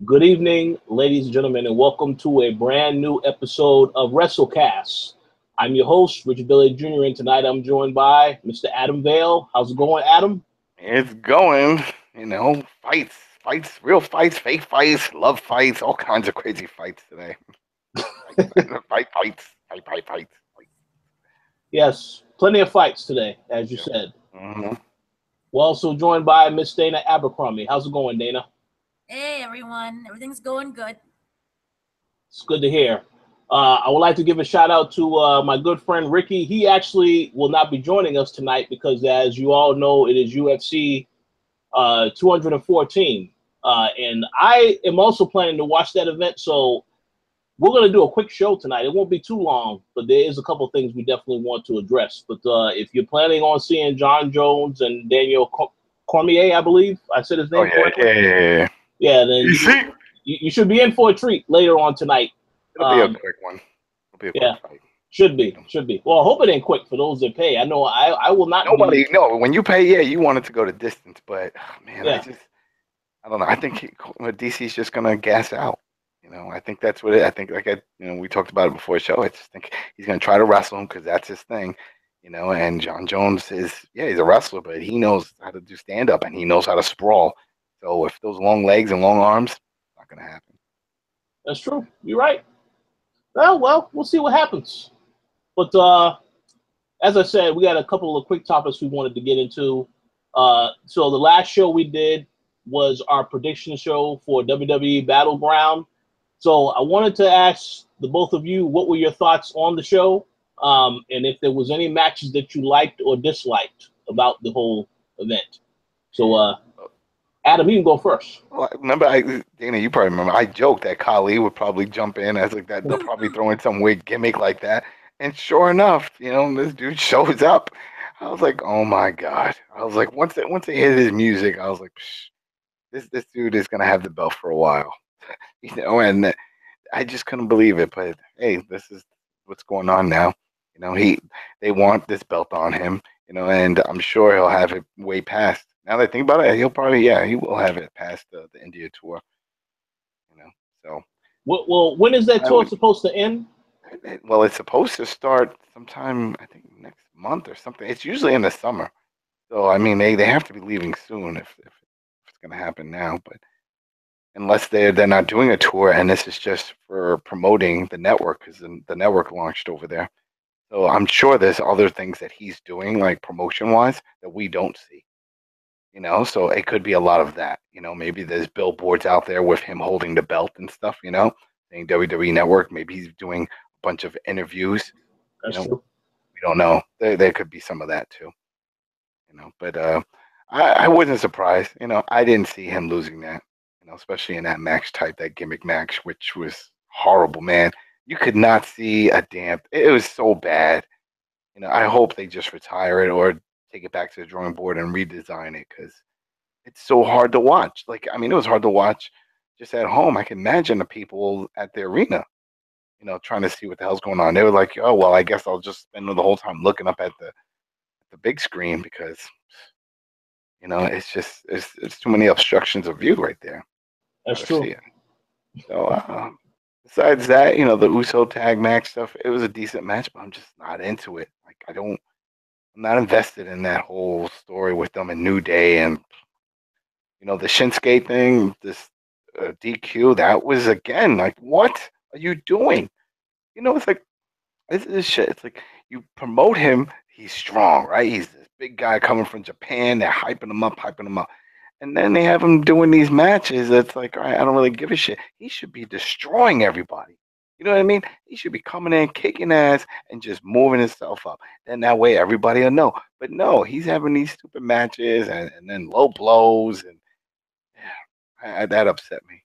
Good evening, ladies and gentlemen, and welcome to a brand new episode of WrestleCast. I'm your host, Richard Billy Jr., and tonight I'm joined by Mr. Adam Vale. How's it going, Adam? It's going, fights, real fights, fake fights, love fights, all kinds of crazy fights today. Fights. Yes, plenty of fights today, as you Yep. said. hmm We're also joined by Miss Dana Abercrombie. How's it going, Dana? Hey everyone, everything's going good. It's good to hear. I would like to give a shout out to my good friend Ricky. He actually will not be joining us tonight because, as you all know, it is UFC 214. And I am also planning to watch that event. So we're going to do a quick show tonight. It won't be too long, but there is a couple of things we definitely want to address. But if you're planning on seeing John Jones and Daniel Cormier, I believe I said his Oh name yeah, correctly. yeah. Yeah, then You see, you should be in for a treat later on tonight. it'll be a quick one. It'll be a quick Yeah, fight. should be, should be. Well, I hope it ain't quick for those that pay. I know I will not Nobody, be. no. When you pay, yeah, you want it to go the distance, but man, Yeah, I don't know. I think DC's just gonna gas out. I think that's what it. I think we talked about it before the show. I just think he's gonna try to wrestle him because that's his thing. And John Jones he's a wrestler, but he knows how to do stand up and he knows how to sprawl. So if those long legs and long arms, not gonna happen. that's true. You're right. Well, we'll see what happens. But as I said, we got a couple of quick topics we wanted to get into. So the last show we did was our prediction show for WWE Battleground. So I wanted to ask the both of you, what were your thoughts on the show? And if there was any matches that you liked or disliked about the whole event. So Adam, you can go first. Well, remember, Dana, you probably remember. I joked that Kali would probably jump in as like that. They'll probably throw in some weird gimmick like that. And sure enough, this dude shows up. I was like, oh my god! I was like, once they hit his music, I was like, Psh, this dude is gonna have the belt for a while, And I just couldn't believe it. But hey, this is what's going on now. They want this belt on him. And I'm sure he'll have it way past. Now that I think about it, he will have it past the India tour. You know, so Well, when is that I tour would. supposed to end? Well, it's supposed to start sometime I think next month or something. It's usually in the summer. So I mean, they have to be leaving soon if it's going to happen now. But unless they're not doing a tour and this is just for promoting the network because the network launched over there. So I'm sure there's other things that he's doing like promotion wise that we don't see. So it could be a lot of that. Maybe there's billboards out there with him holding the belt and stuff. Saying WWE Network. Maybe he's doing a bunch of interviews. That's We true. don't know. There could be some of that too. But I wasn't surprised. I didn't see him losing that. Especially in that match type, that gimmick match, which was horrible, man. You could not see a damn. It was so bad. I hope they just retire it or take it back to the drawing board and redesign it because it's so hard to watch. Like, I mean, it was hard to watch just at home. I can imagine the people at the arena, trying to see what the hell's going on. They were like, "Oh, well, I guess I'll just spend the whole time looking up at the big screen because it's just it's too many obstructions of view right there. That's Gotta see true. it." So, besides that, the Uso tag match stuff, it was a decent match, but I'm just not into it. Like, I'm not invested in that whole story with them and New Day and the Shinsuke thing, this DQ. That was again like, what are you doing? It's like this shit. It's like you promote him. He's strong, right? He's this big guy coming from Japan. They're hyping him up. And then they have him doing these matches. That's like, all right, I don't really give a shit. He should be destroying everybody. You know what I mean? He should be coming in, kicking ass, and just moving himself up. Then that way everybody will know. But no, he's having these stupid matches and then low blows. And yeah, that upset me.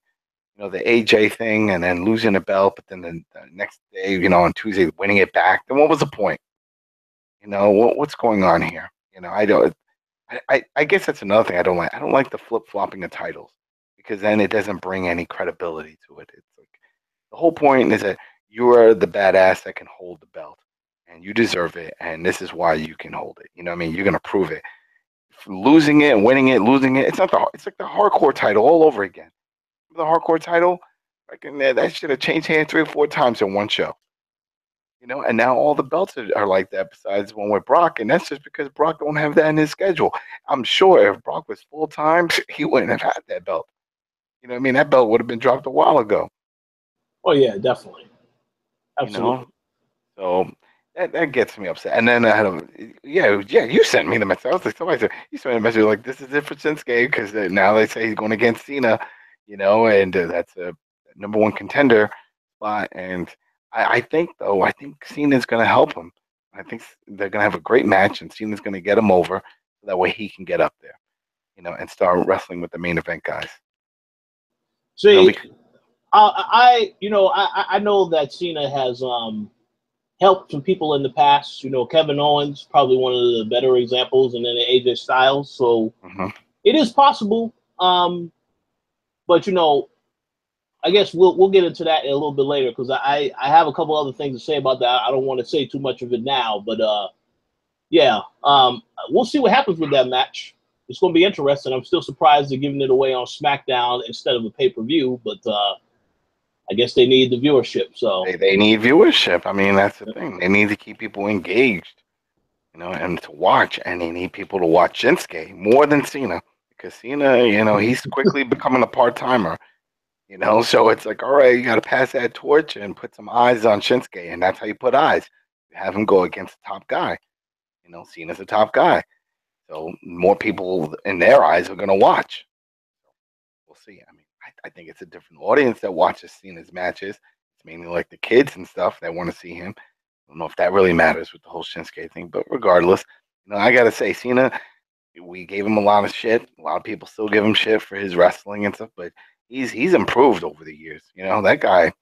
The AJ thing and then losing the belt, but then the next day, on Tuesday, winning it back. Then what was the point? What's going on here? I don't. I guess that's another thing I don't like. I don't like the flip flopping of titles because then it doesn't bring any credibility to it. It's like the whole point is that you are the badass that can hold the belt and you deserve it, and this is why you can hold it. You know what I mean? You're gonna prove it. Losing it, winning it, losing it. It's not the. It's like the hardcore title all over again. the hardcore title. That should have changed hands 3 or 4 times in one show. And now all the belts are like that. Besides one with Brock, and that's just because Brock don't have that in his schedule. I'm sure if Brock was full time, he wouldn't have had that belt. You know what I mean? That belt would have been dropped a while ago. Oh yeah, definitely. Absolutely. So that gets me upset. And then I had you sent me the message. I was like, somebody said you sent me a message like this is it for Shinsuke because now they say he's going against Cena, and that's a #1 contender spot. And I think Cena's going to help him. I think they're going to have a great match, and Cena's going to get him over so that way he can get up there, and start wrestling with the main event guys. See, I know that Cena has helped some people in the past. Kevin Owens, probably one of the better examples, and then AJ Styles. So it is possible. But I guess we'll get into that a little bit later because I have a couple other things to say about that. I don't want to say too much of it now, but we'll see what happens with that match. It's going to be interesting. I'm still surprised they're giving it away on SmackDown instead of a pay-per-view, but I guess they need the viewership. So they need viewership. I mean, that's the thing. They need to keep people engaged, and to watch, and they need people to watch Shinsuke more than Cena because Cena, he's quickly becoming a part-timer. So it's like, all right, you got to pass that torch and put some eyes on Shinsuke, and that's how you put eyes. You have him go against the top guy. Cena's a top guy, so more people in their eyes are going to watch. We'll see. I mean, I think it's a different audience that watches Cena's matches. It's mainly like the kids and stuff that want to see him. I don't know if that really matters with the whole Shinsuke thing, but regardless, I got to say, Cena, we gave him a lot of shit. A lot of people still give him shit for his wrestling and stuff, but he's improved over the years. That guy,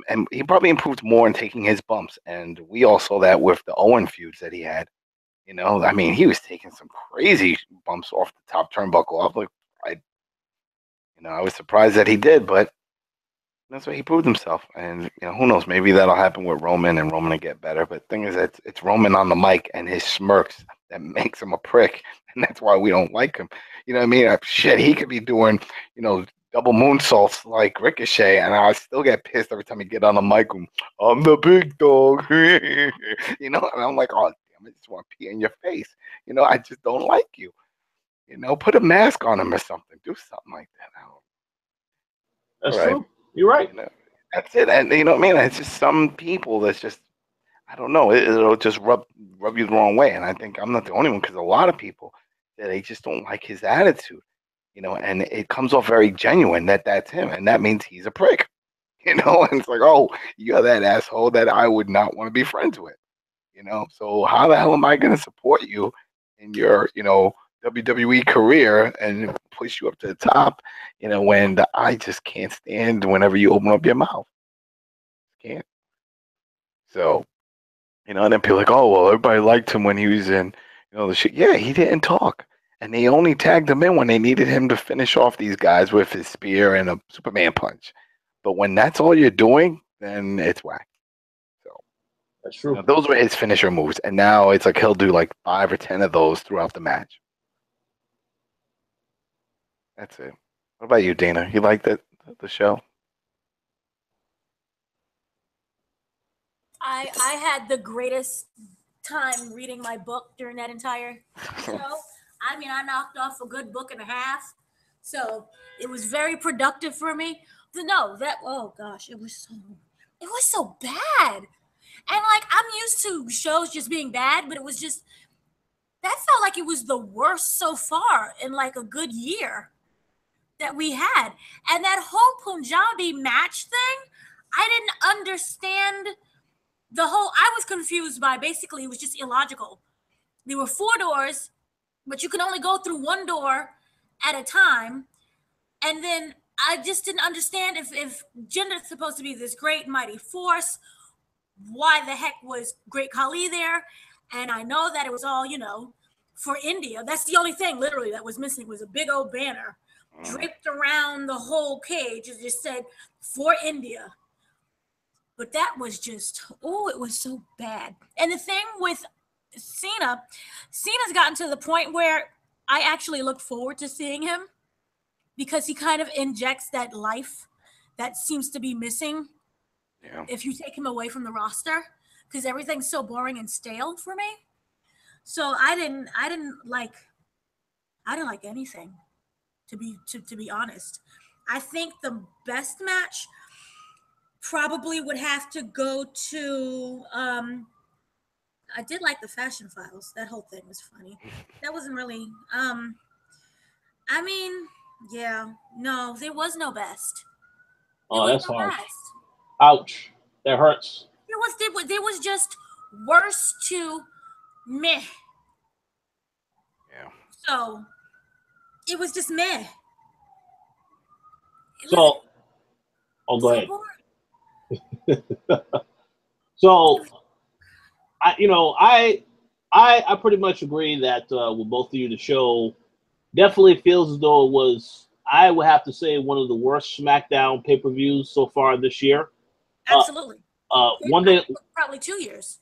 and he probably improved more in taking his bumps. And we all saw that with the Owen feuds that he had. I mean, he was taking some crazy bumps off the top turnbuckle. I was surprised that he did, but that's why he proved himself. And who knows? Maybe that'll happen with Roman, and Roman will get better. But the thing is, it's Roman on the mic and his smirks that makes him a prick, and that's why we don't like him. You know what I mean? Shit, he could be doing double moonsaults like Ricochet, and I still get pissed every time he get on the mic. And, I'm the big dog, and I'm like, oh damn, I just want to pee in your face. I just don't like you. Put a mask on him or something. Do something like that. That's true. You're right. That's it. And what I mean? It's just some people that's just, I don't know. It'll just rub you the wrong way. And I think I'm not the only one because a lot of people that they just don't like his attitude. And it comes off very genuine that's him, and that means he's a prick. And it's like, oh, you're that asshole that I would not want to be friends with. So how the hell am I going to support you in your WWE career and push you up to the top, when I just can't stand whenever you open up your mouth. Can't. So, and then people are like, oh, well, everybody liked him when he was in, the shit. Yeah, he didn't talk. And they only tagged him in when they needed him to finish off these guys with his spear and a Superman punch. But when that's all you're doing, then it's whack. So that's true. Those were his finisher moves. And now it's like he'll do like 5 or 10 of those throughout the match. That's it. What about you, Dana? You like the show? I had the greatest time reading my book during that entire show. I mean, I knocked off a good book and a half, so it was very productive for me. Oh gosh, it was so bad, and like I'm used to shows just being bad, but it was just that felt like it was the worst so far in like a good year that we had. And that whole Punjabi match thing, I didn't understand I was confused by basically it was just illogical. There were 4 doors, but you can only go through one door at a time. And then I just didn't understand if Jinder's supposed to be this great mighty force, why the heck was Great Khali there? And I know that it was all, for India. That's the only thing literally that was missing was a big old banner draped around the whole cage. It just said for India. But that was just, it was so bad. And the thing with Cena's gotten to the point where I actually look forward to seeing him because he kind of injects that life that seems to be missing if you take him away from the roster, because everything's so boring and stale for me. So I didn't like anything, to be honest. I think the best match probably would have to go to I did like the Fashion Files. That whole thing was funny. That wasn't really I mean, yeah, no, there was no best. Oh, that's hard. Ouch. That hurts. There was just worse to meh. Yeah. So it was just meh. Go ahead. So, I pretty much agree that with both of you, the show definitely feels as though it was, I would have to say, one of the worst SmackDown pay-per-views so far this year. Absolutely. One thing, probably 2 years.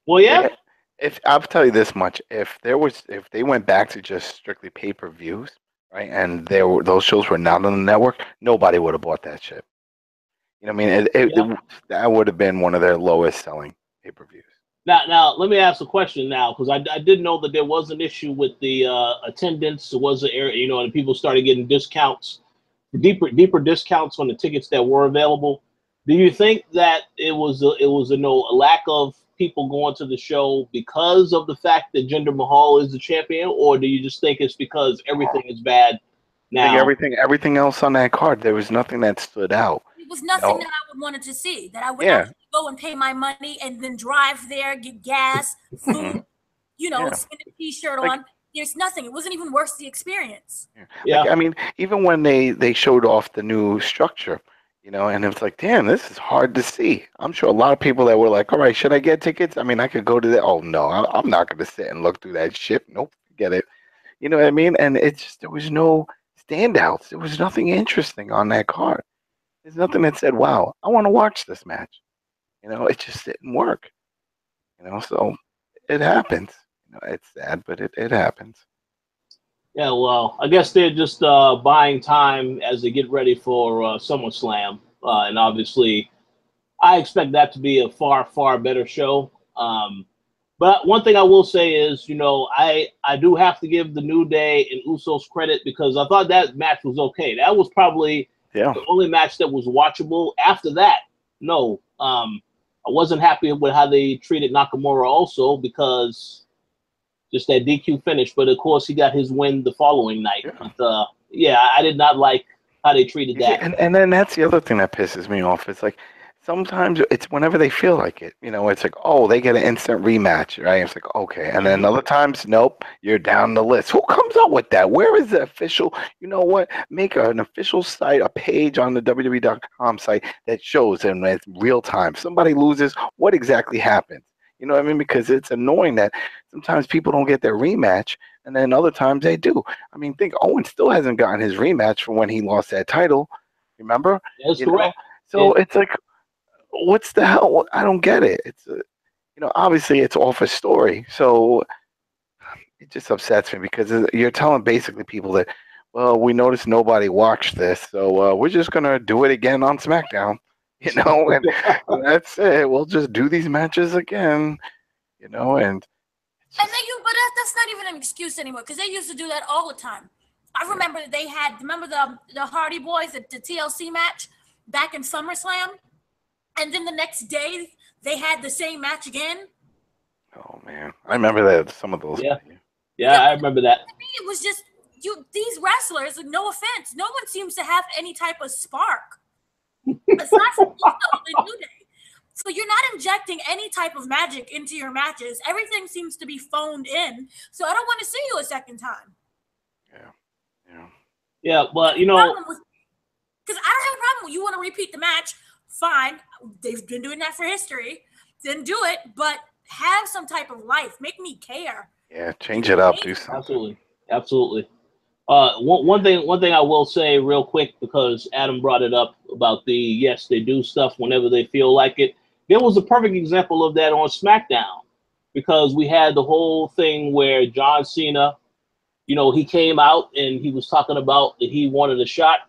Well, yeah. If I'll tell you this much, if they went back to just strictly pay-per-views, right, and those shows were not on the network, nobody would have bought that shit. You know what I mean? That would have been one of their lowest selling pay-per-views. Now, let me ask a question now, because I did know that there was an issue with the attendance. It was an area, and people started getting discounts, deeper discounts on the tickets that were available. Do you think that it was a lack of people going to the show because of the fact that Jinder Mahal is the champion, or do you just think it's because everything is bad now? I think everything else on that card, there was nothing that stood out. It was nothing that I would wanted to see, that I would actually go and pay my money and then drive there, get gas, food, spend a t-shirt on. There's nothing. It wasn't even worth the experience. Yeah. Like, I mean, even when they showed off the new structure, and it's like, damn, this is hard to see. I'm sure a lot of people that were like, all right, should I get tickets? I mean, I could go to that. Oh, no, I'm not going to sit and look through that shit. Nope, forget it. You know what I mean? And it's just, there was no standouts. There was nothing interesting on that card. There's nothing that said, wow, I want to watch this match. It just didn't work. So it happens. It's sad, but it happens. Yeah, well, I guess they're just buying time as they get ready for SummerSlam. And obviously, I expect that to be a far, far better show. But one thing I will say is, I do have to give the New Day and Usos credit, because I thought that match was okay. That was probably the only match that was watchable. After that, no. I wasn't happy with how they treated Nakamura also, because just that DQ finish. But of course, he got his win the following night. Yeah. But, I did not like how they treated that. And then that's the other thing that pisses me off. It's like, sometimes it's whenever they feel like it. It's like, oh, they get an instant rematch, right? It's like, okay. And then other times, nope, you're down the list. Who comes up with that? Where is the official? You know what? Make an official site, a page on the WWE.com site that shows in real time. Somebody loses, what exactly happens? You know what I mean? Because it's annoying that sometimes people don't get their rematch, and then other times they do. I mean, think Owen still hasn't gotten his rematch from when he lost that title. Remember? That's correct. So it's like, what's the hell? I don't get it. It's obviously it's off a story, so it just upsets me, because you're telling basically people that, well, we noticed nobody watched this, so we're just gonna do it again on SmackDown, and that's it. We'll just do these matches again, and But that's not even an excuse anymore, because they used to do that all the time. I remember the Hardy Boys at the TLC match back in SummerSlam. And then the next day, they had the same match again. Oh, man. I remember that, some of those. Yeah, I remember that. To me, it was just, these wrestlers, no offense, no one seems to have any type of spark. Aside from the New Day. So you're not injecting any type of magic into your matches. Everything seems to be phoned in. So I don't want to see you a second time. Yeah, but, because I don't have a problem. You want to repeat the match, fine. They've been doing that for history. Then do it, but have some type of life. Make me care. Yeah, change it up. Do something. Absolutely. One thing I will say real quick, because Adam brought it up about yes, they do stuff whenever they feel like it. There was a perfect example of that on SmackDown, because we had the whole thing where John Cena You know, he came out and he was talking about that he wanted a shot.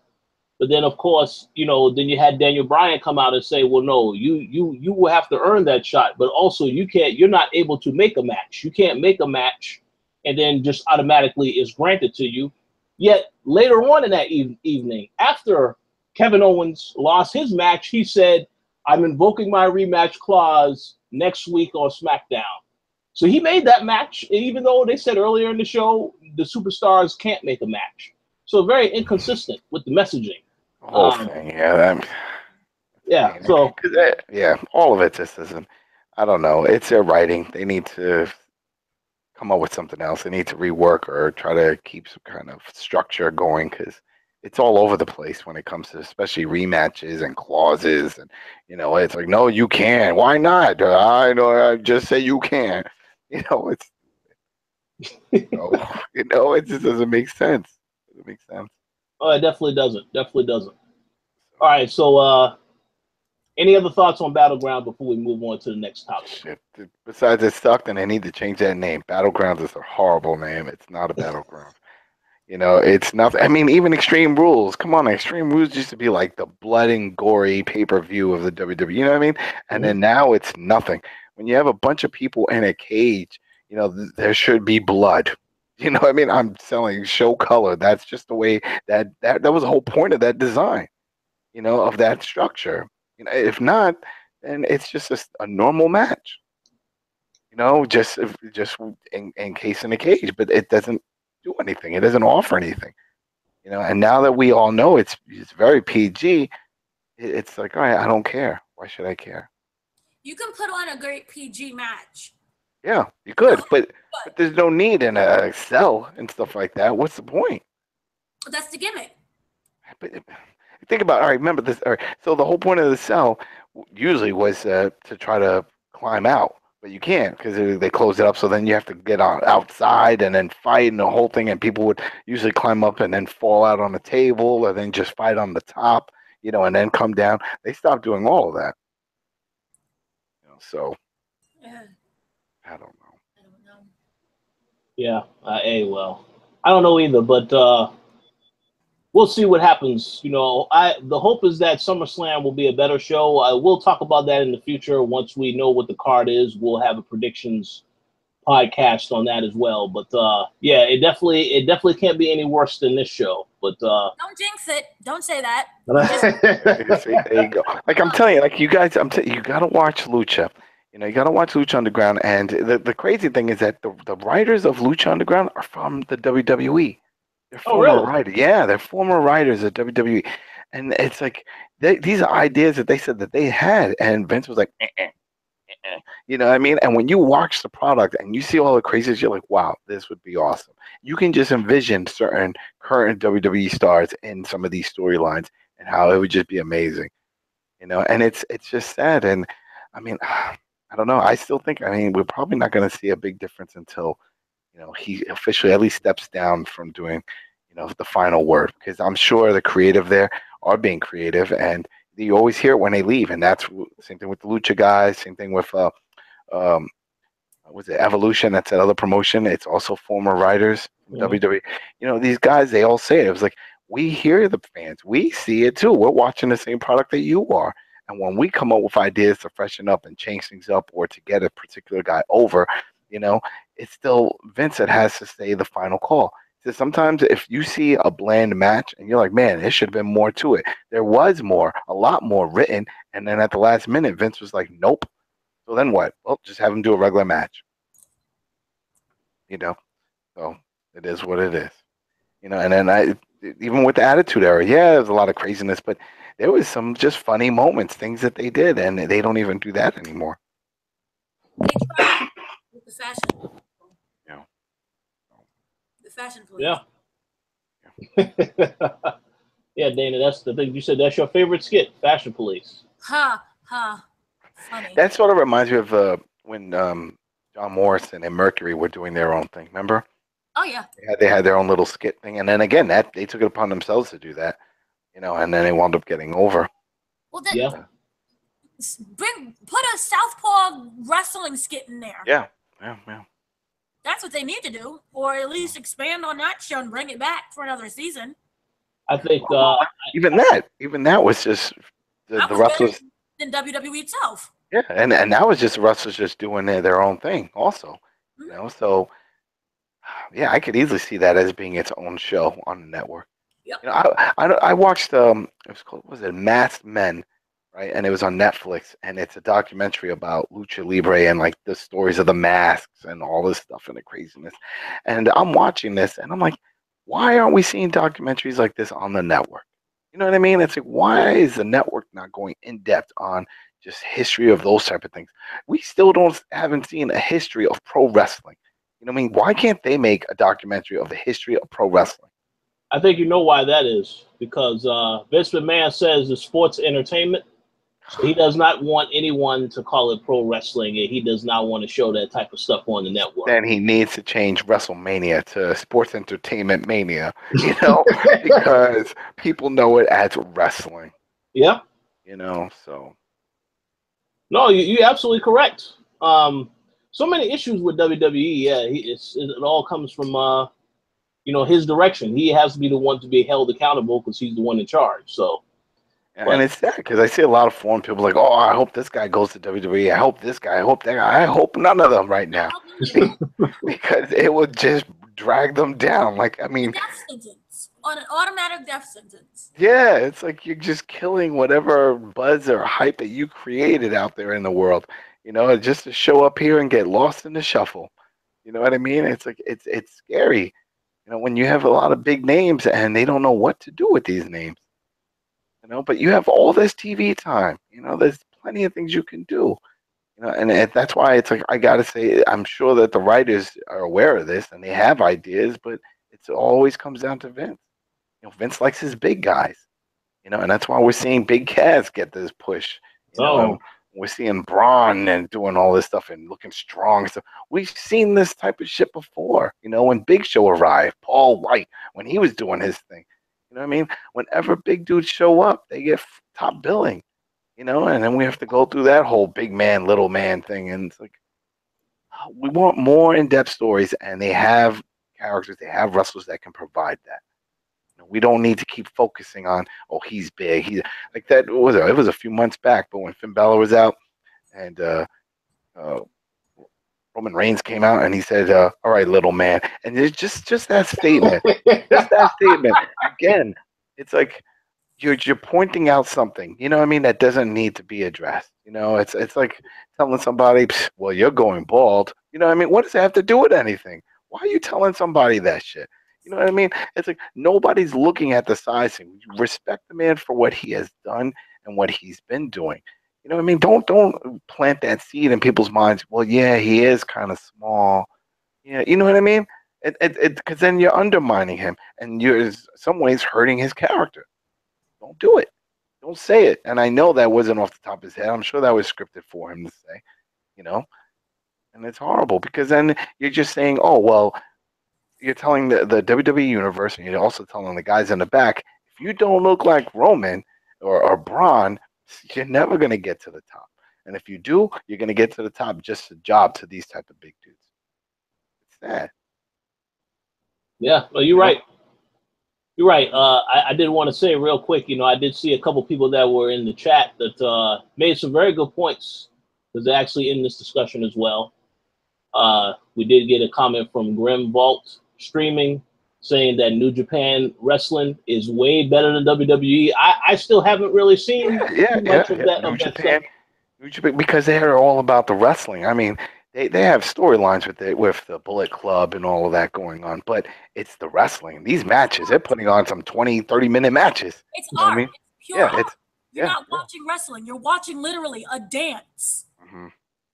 But then, of course, you know, then you had Daniel Bryan come out and say, well, no, you will have to earn that shot. But also you're not able to make a match. You can't make a match and then just automatically is granted to you. Yet later on in that evening, after Kevin Owens lost his match, he said, I'm invoking my rematch clause next week on SmackDown. So he made that match, even though they said earlier in the show the superstars can't make a match. So very inconsistent with the messaging. The whole thing, yeah. Yeah, so yeah, all of it just isn't. I don't know. It's their writing. They need to come up with something else. They need to rework or try to keep some kind of structure going because it's all over the place when it comes to especially rematches and clauses. And, you know, it's like, no, you can't. Why not? I know. I just say you can. You know, it's, it just doesn't make sense. It doesn't make sense. Oh, it definitely doesn't. Definitely doesn't. All right, so any other thoughts on Battleground before we move on to the next topic? Shit. Besides, it sucked, and they need to change that name. Battlegrounds is a horrible name. It's not a battleground. You know, it's nothing. I mean, even Extreme Rules. Come on, Extreme Rules used to be like the blood and gory pay-per-view of the WWE. You know what I mean? And then now it's nothing. When you have a bunch of people in a cage, you know, there should be blood. You know what I mean? I'm selling show color. That's just the way that was the whole point of that design, you know, of that structure. You know, if not, then it's just a normal match. You know, just encased in a cage, but it doesn't do anything. It doesn't offer anything. You know, and now that we all know it's very PG, it's like, all right, I don't care. Why should I care? You can put on a great PG match. Yeah, you could, but there's no need in a cell and stuff like that. What's the point? That's the gimmick. But think about, all right, remember this. All right, so the whole point of the cell usually was to try to climb out, but you can't because they close it up. So then you have to get outside and then fight and the whole thing. And people would usually climb up and then fall out on the table or then just fight on the top, you know, and then come down. They stopped doing all of that. You know, so Yeah. I don't know. Yeah, well, I don't know either, but we'll see what happens. You know, the hope is that SummerSlam will be a better show. We'll talk about that in the future once we know what the card is. We'll have a predictions podcast on that as well. But yeah, it definitely can't be any worse than this show. But don't jinx it. Don't say that. See, there you go. Like I'm telling you, like you guys, you gotta watch Lucha. You know, you gotta watch Lucha Underground. And the crazy thing is that the writers of Lucha Underground are from the WWE. They're former writers. Yeah, they're former writers at WWE. And it's like these are ideas that they said that they had, and Vince was like, you know what I mean? And when you watch the product and you see all the crazies, you're like, wow, this would be awesome. You can just envision certain current WWE stars in some of these storylines and how it would just be amazing. You know, and it's just sad. And I mean, I don't know. I still think, I mean, we're probably not going to see a big difference until, you know, he officially at least steps down from doing, you know, the final word. Because I'm sure the creative there are being creative, and you always hear it when they leave. And that's same thing with the Lucha guys. Same thing with was it Evolution? That's that other promotion. It's also former writers from WWE. You know, these guys, they all say it. It was like, we hear the fans. We see it too. We're watching the same product that you are. And when we come up with ideas to freshen up and change things up or to get a particular guy over, you know, it's still Vince that has to say the final call. So sometimes if you see a bland match and you're like, man, there should have been more to it. There was more, a lot more written. And then at the last minute, Vince was like, nope. So then what? Well, just have him do a regular match. You know, so it is what it is. You know, and then even with the Attitude Era, yeah, there's a lot of craziness, but there was some just funny moments, things that they did, and they don't even do that anymore. They tried with the fashion. Yeah. The fashion police. Yeah. Yeah, Dana, that's the thing. You said that's your favorite skit, Fashion Police. Funny. That sort of reminds me of when John Morrison and Mercury were doing their own thing. Remember? Oh yeah. They had their own little skit thing, and then again, that they took it upon themselves to do that, you know, and then they wound up getting over. Well, then put a Southpaw wrestling skit in there. Yeah. That's what they need to do, or at least expand on that show and bring it back for another season. I think even that was just the That was wrestlers. better than WWE itself. Yeah, and that was just wrestlers just doing their own thing, also. You know, so yeah, I could easily see that as being its own show on the network. Yep. You know, I watched it was called, what was it, Masked Men, right? And it was on Netflix, and it's a documentary about lucha libre and like the stories of the masks and all this stuff and the craziness. And I'm watching this, and I'm like, why aren't we seeing documentaries like this on the network? You know what I mean? It's like, why is the network not going in depth on just history of those type of things? We still haven't seen a history of pro wrestling. You know what I mean? Why can't they make a documentary of the history of pro wrestling? I think you know why that is, because Vince McMahon says it's sports entertainment. So he does not want anyone to call it pro wrestling, and he does not want to show that type of stuff on the network. Then he needs to change WrestleMania to Sports Entertainment Mania, you know, because people know it as wrestling. Yeah. You know, so. No, you're absolutely correct. So many issues with WWE. Yeah, it all comes from his direction. He has to be the one to be held accountable because he's the one in charge. So. And it's sad because I see a lot of foreign people like, oh, I hope this guy goes to WWE. I hope this guy. I hope that guy. I hope none of them right now, because it would just drag them down. Like, I mean, death sentence, on an automatic death sentence. Yeah, it's like you're just killing whatever buzz or hype that you created out there in the world. You know, just to show up here and get lost in the shuffle. You know what I mean? It's like it's scary. You know, when you have a lot of big names and they don't know what to do with these names. You know, but you have all this TV time. You know, there's plenty of things you can do. You know, and that's why it's like I gotta say, I'm sure that the writers are aware of this and they have ideas, but it always comes down to Vince. You know, Vince likes his big guys. You know, and that's why we're seeing Big Cass get this push. You know, we're seeing Braun and doing all this stuff and looking strong. So we've seen this type of shit before. You know, when Big Show arrived, Paul White, when he was doing his thing. You know what I mean? Whenever big dudes show up, they get top billing, you know, and then we have to go through that whole big man, little man thing. And it's like, we want more in-depth stories, and they have characters, they have wrestlers that can provide that. You know, we don't need to keep focusing on, oh, he's big. He like that. What was it? It was a few months back, but when Finn Balor was out and Roman Reigns came out and he said, all right, little man. And it's just that statement. Just that statement. Again, it's like you're pointing out something, you know what I mean, that doesn't need to be addressed. You know, it's like telling somebody, well, you're going bald. You know what I mean? What does that have to do with anything? Why are you telling somebody that shit? You know what I mean? It's like nobody's looking at the sizing. Respect the man for what he has done and what he's been doing. You know what I mean? Don't plant that seed in people's minds. Well, yeah, he is kind of small. Yeah, you know what I mean? Because then you're undermining him, and you're in some ways hurting his character. Don't do it. Don't say it. And I know that wasn't off the top of his head. I'm sure that was scripted for him to say. You know, and it's horrible because then you're just saying, oh well, you're telling the WWE universe, and you're also telling the guys in the back, if you don't look like Roman or Braun, you're never going to get to the top. And if you do, you're going to get to the top just a job to these type of big dudes. It's sad. Yeah, well, you're right. You're right. I did want to say real quick, you know, I did see a couple people that were in the chat that made some very good points because they're actually in this discussion as well. We did get a comment from Grim Vault Streaming saying that New Japan Wrestling is way better than WWE. I still haven't really seen much of that. New Japan, because they're all about the wrestling. I mean, they have storylines with the Bullet Club and all of that going on, but it's the wrestling. These matches, they're putting on some 20, 30-minute matches. It's art. I mean? It's pure art. You're not watching wrestling. You're watching literally a dance. Mm-hmm.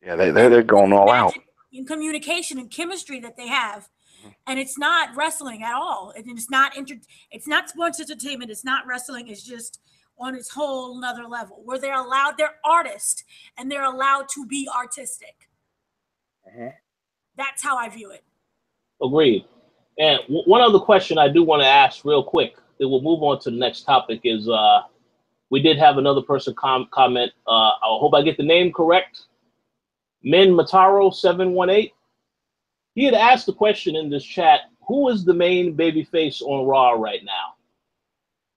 Yeah, they're going all out. In communication and chemistry that they have. And it's not wrestling at all. It's not sports entertainment. It's not wrestling. It's just on its whole another level where they're artists and they're allowed to be artistic. That's how I view it. Agreed. And one other question I do want to ask real quick, then we'll move on to the next topic, is we did have another person comment. I hope I get the name correct. Min Mataro 718. He had asked the question in this chat, who is the main babyface on Raw right now?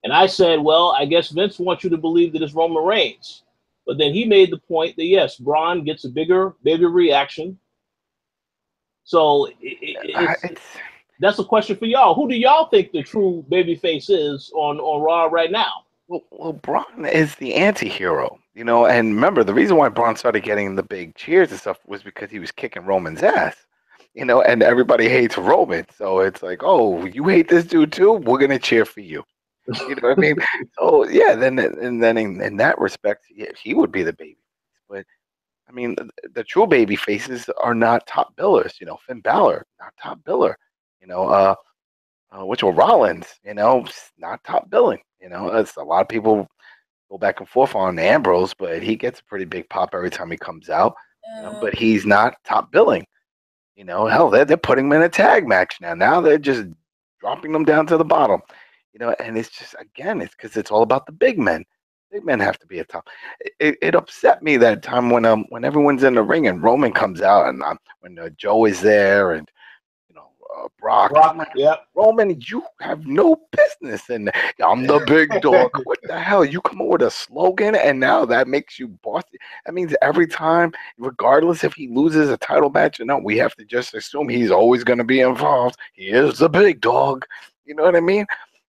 And I said, well, I guess Vince wants you to believe that it's Roman Reigns. But then he made the point that, yes, Braun gets a bigger reaction. So that's a question for y'all. Who do y'all think the true babyface is on Raw right now? Well, Braun is the anti-hero, you know, and remember, the reason why Braun started getting the big cheers and stuff was because he was kicking Roman's ass, you know, and everybody hates Roman. So it's like, oh, you hate this dude too? We're going to cheer for you. You know what I mean? So, yeah, then in that respect, yeah, he would be the baby. But, I mean, the true baby faces are not top billers. You know, Finn Balor, not top biller. You know, which were Rollins, you know, not top billing. You know, it's a lot of people go back and forth on Ambrose, but he gets a pretty big pop every time he comes out. You know, but he's not top billing. You know, hell, they're putting him in a tag match now. Now they're just dropping them down to the bottom. You know, and it's just, again, it's because it's all about the big men. Big men have to be a top. It upset me that time when everyone's in the ring and Roman comes out and when Joe is there and Brock. Yeah. Roman, you have no business, and I'm the big dog. What the hell? You come up with a slogan, and now that makes you boss. That means every time, regardless if he loses a title match or not, we have to just assume he's always going to be involved. He is the big dog. You know what I mean?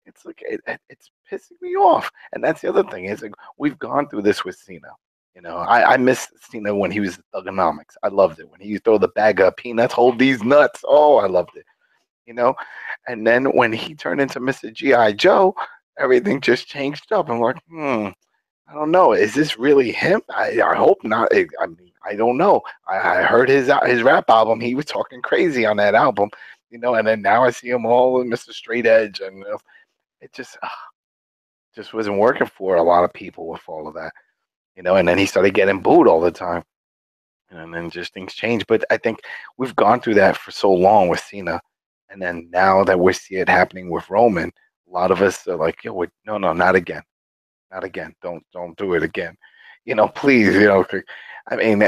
It's like it's pissing me off, and that's the other thing. Is like we've gone through this with Cena. You know, I miss Cena when he was Thugonomics. I loved it when he used to throw the bag of peanuts, hold these nuts. Oh, I loved it. You know, and then when he turned into Mr. G.I. Joe, everything just changed up. I'm like, I don't know. Is this really him? I hope not. I mean, I don't know. I heard his rap album. He was talking crazy on that album, you know, and then now I see him all in Mr. Straight Edge, and it just wasn't working for a lot of people with all of that, you know, and then he started getting booed all the time. And then just things change. But I think we've gone through that for so long with Cena. And then now that we see it happening with Roman, a lot of us are like, yo, no, not again. Not again. Don't do it again. You know, please, you know. I mean,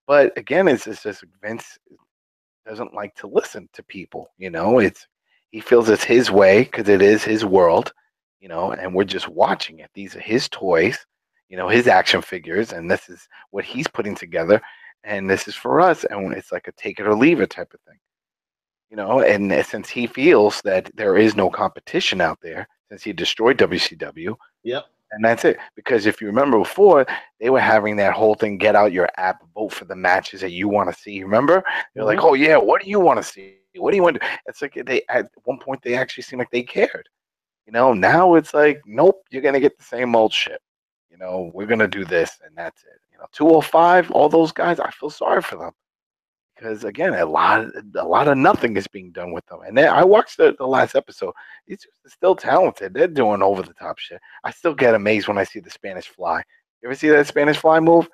but again, it's just Vince doesn't like to listen to people, you know. He feels it's his way because it is his world, you know, and we're just watching it. These are his toys, you know, his action figures, and this is what he's putting together, and this is for us, and it's like a take it or leave it type of thing. You know, and since he feels that there is no competition out there, since he destroyed WCW, yep, and that's it. Because if you remember before, they were having that whole thing: get out your app, vote for the matches that you want to see. Remember? They're like, oh yeah, what do you want to see? What do you want to do? It's like they at one point they actually seemed like they cared. You know, now it's like, nope, you're gonna get the same old shit. You know, we're gonna do this, and that's it. You know, 205, all those guys, I feel sorry for them. Because again, a lot of nothing is being done with them. And then I watched the last episode. These are still talented. They're doing over the top shit. I still get amazed when I see the Spanish Fly. You ever see that Spanish Fly move?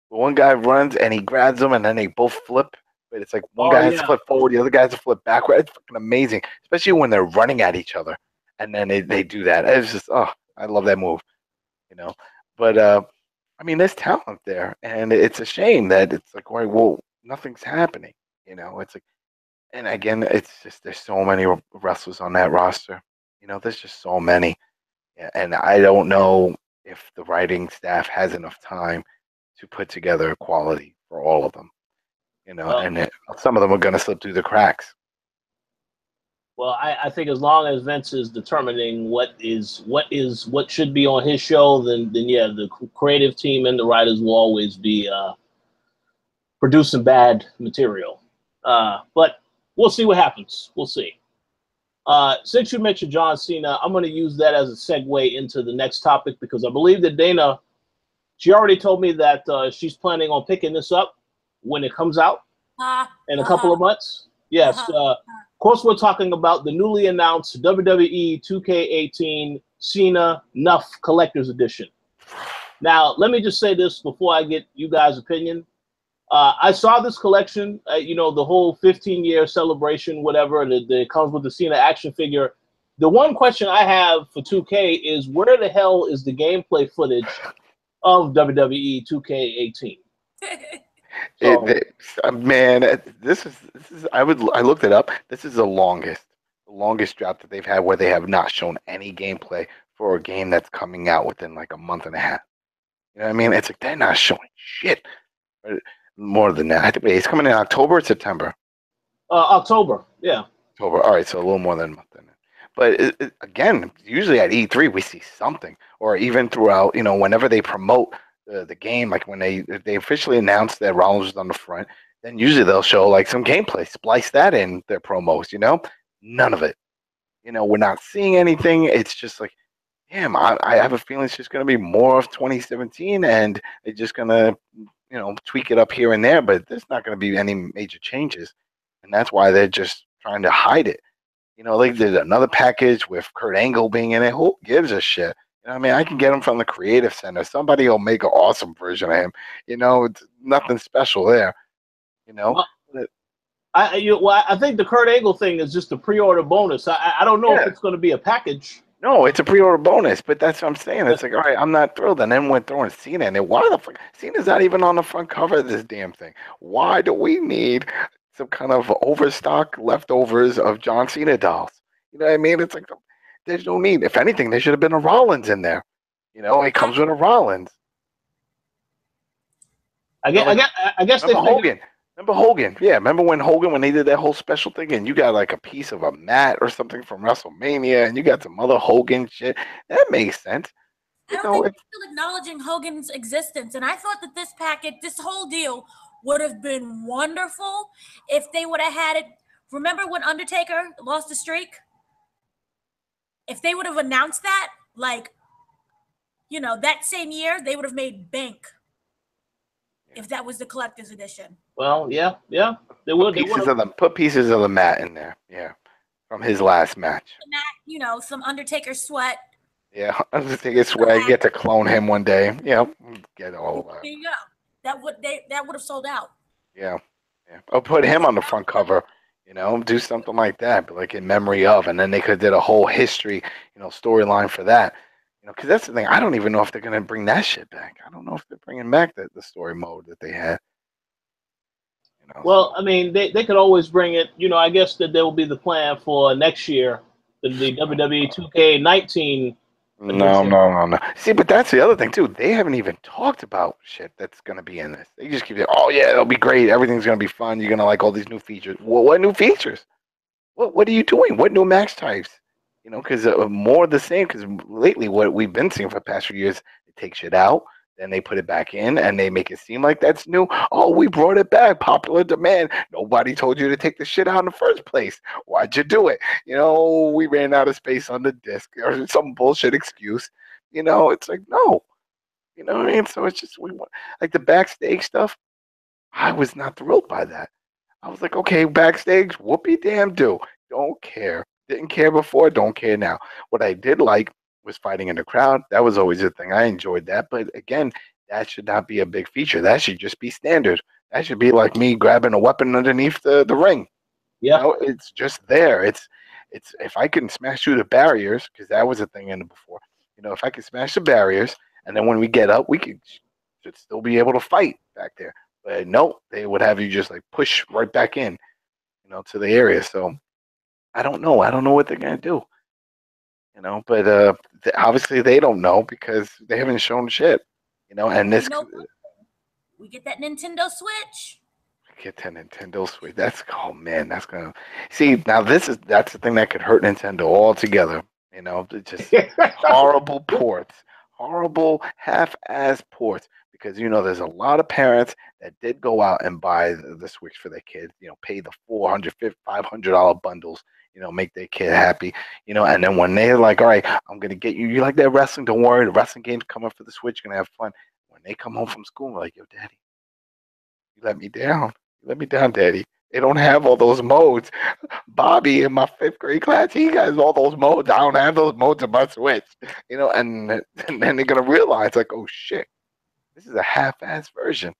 One guy runs and he grabs them, and then they both flip. But it's like one guy has to flip forward, the other guy has to flip backward. It's fucking amazing, especially when they're running at each other, and then they do that. It's just I love that move, you know. But I mean, there's talent there, and it's a shame that it's like, well, nothing's happening, you know. It's like, and again, it's just there's so many wrestlers on that roster, you know. There's just so many, and I don't know if the writing staff has enough time to put together quality for all of them, you know. And some of them are going to slip through the cracks. Well, I think as long as Vince is determining what should be on his show, then yeah, the creative team and the writers will always be producing bad material. But we'll see what happens. We'll see. Since you mentioned John Cena, I'm going to use that as a segue into the next topic, because I believe that Dana, she already told me that she's planning on picking this up when it comes out in a couple of months. Yes. Of course, we're talking about the newly announced WWE 2K18 Cena Nuff Collector's Edition. Now, let me just say this before I get you guys' opinion. I saw this collection, you know, the whole 15-year celebration, whatever, that comes with the Cena action figure. The one question I have for 2K is, where the hell is the gameplay footage of WWE 2K18? So Man, I looked it up. This is the longest drought that they've had where they have not shown any gameplay for a game that's coming out within like a month and a half. You know what I mean? It's like they're not showing shit. More than that, I think it's coming in October or September. October, yeah. October. All right, so a little more than a month then. But again, usually at E3 we see something, or even throughout, whenever they promote the game, like when they officially announce that Rollins was on the front, then usually they'll show like some gameplay, splice that in their promos. None of it. We're not seeing anything. It's just like, damn, I have a feeling it's just going to be more of 2017, and they're just going to, tweak it up here and there, but there's not going to be any major changes, and that's why they're just trying to hide it. Like there's another package with Kurt Angle being in it. Who gives a shit? I can get him from the creative center. Somebody will make an awesome version of him. It's nothing special there. Well, I think the Kurt Angle thing is just a pre-order bonus. I don't know if it's going to be a package. No, it's a pre-order bonus, but that's what I'm saying. It's like, all right, I'm not thrilled. And then we're throwing Cena in there. Why the fuck? Cena's not even on the front cover of this damn thing. Why do we need some kind of overstock leftovers of John Cena dolls? You know what I mean? It's like, there's no need. If anything, there should have been a Rollins in there. It comes with a Rollins. I guess they Hogan. Remember Hogan? Yeah, remember when they did that whole special thing and you got like a piece of a mat or something from WrestleMania and you got some other Hogan shit? That makes sense. I don't think they're still acknowledging Hogan's existence. And I thought that this package, this whole deal would have been wonderful if they would have had it. Remember when Undertaker lost the streak? If they would have announced that, that same year, they would have made bank. If that was the collector's edition. Well, yeah, they would. Put pieces of the mat in there, yeah, from his last match. The mat, some Undertaker sweat. Yeah, Undertaker sweat. You get to clone him one day. Yeah, get all that. There you go. That would have sold out. Yeah. Or put him on the front cover. Do something like that, but like in memory of, and then they could have did a whole history, storyline for that. Because that's the thing. I don't even know if they're gonna bring that shit back. I don't know if they're bringing back the story mode that they had. Well, I mean, they could always bring it. I guess that there will be the plan for next year, the WWE 2K19. No. See, but that's the other thing too. They haven't even talked about shit that's gonna be in this. They just keep saying, "Oh yeah, it'll be great. Everything's gonna be fun. You're gonna like all these new features." What new features? What are you doing? What new match types? Because more of the same. Because lately, what we've been seeing for the past few years, they take shit out, then they put it back in, and they make it seem like that's new. Oh, we brought it back, popular demand. Nobody told you to take the shit out in the first place. Why'd you do it? We ran out of space on the disc, or some bullshit excuse. It's like no. You know what I mean? So it's just we want like the backstage stuff. I was not thrilled by that. I was like, okay, backstage, whoopee damn do. Don't care. Didn't care before, don't care now. What I did like was fighting in the crowd. That was always a thing. I enjoyed that. But again, that should not be a big feature. That should just be standard. That should be like me grabbing a weapon underneath the ring. Yeah. It's just there. It's if I can smash through the barriers, because that was a thing in it before. If I can smash the barriers, and then when we get up, we should still be able to fight back there. But no, they would have you just like push right back in, to the area. So I don't know. I don't know what they're gonna do. But obviously they don't know because they haven't shown shit. And this. We get that Nintendo Switch. Get that Nintendo Switch. That's that's gonna see now. That's the thing that could hurt Nintendo altogether. Just horrible ports, horrible half-ass ports. Because there's a lot of parents that did go out and buy the Switch for their kids. Pay the $400, $500 bundles. Make their kid happy. And then when they're like, all right, I'm gonna get you. You like that wrestling? Don't worry, the wrestling game's coming for the Switch. You're gonna have fun. When they come home from school, they're like, yo, Daddy, you let me down. You let me down, Daddy. They don't have all those modes. Bobby in my 5th grade class, he has all those modes. I don't have those modes on my Switch. And then they're gonna realize like, oh shit. This is a half-ass version,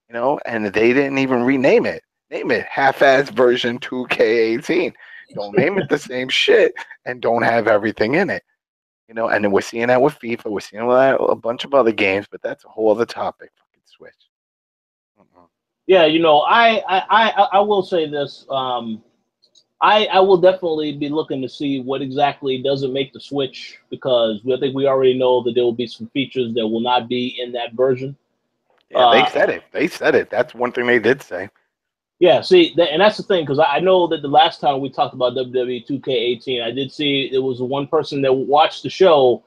and they didn't even rename it. Name it half-ass version 2K18. Don't name it the same shit, and don't have everything in it, And then we're seeing that with FIFA. We're seeing that with a bunch of other games, but that's a whole other topic. Fucking Switch. Yeah, I will say this. I will definitely be looking to see what exactly doesn't make the switch, because I think we already know that there will be some features that will not be in that version. Yeah, they said it. They said it. That's one thing they did say. Yeah, see, and that's the thing, because I know that the last time we talked about WWE 2K18, I did see it was one person that watched the show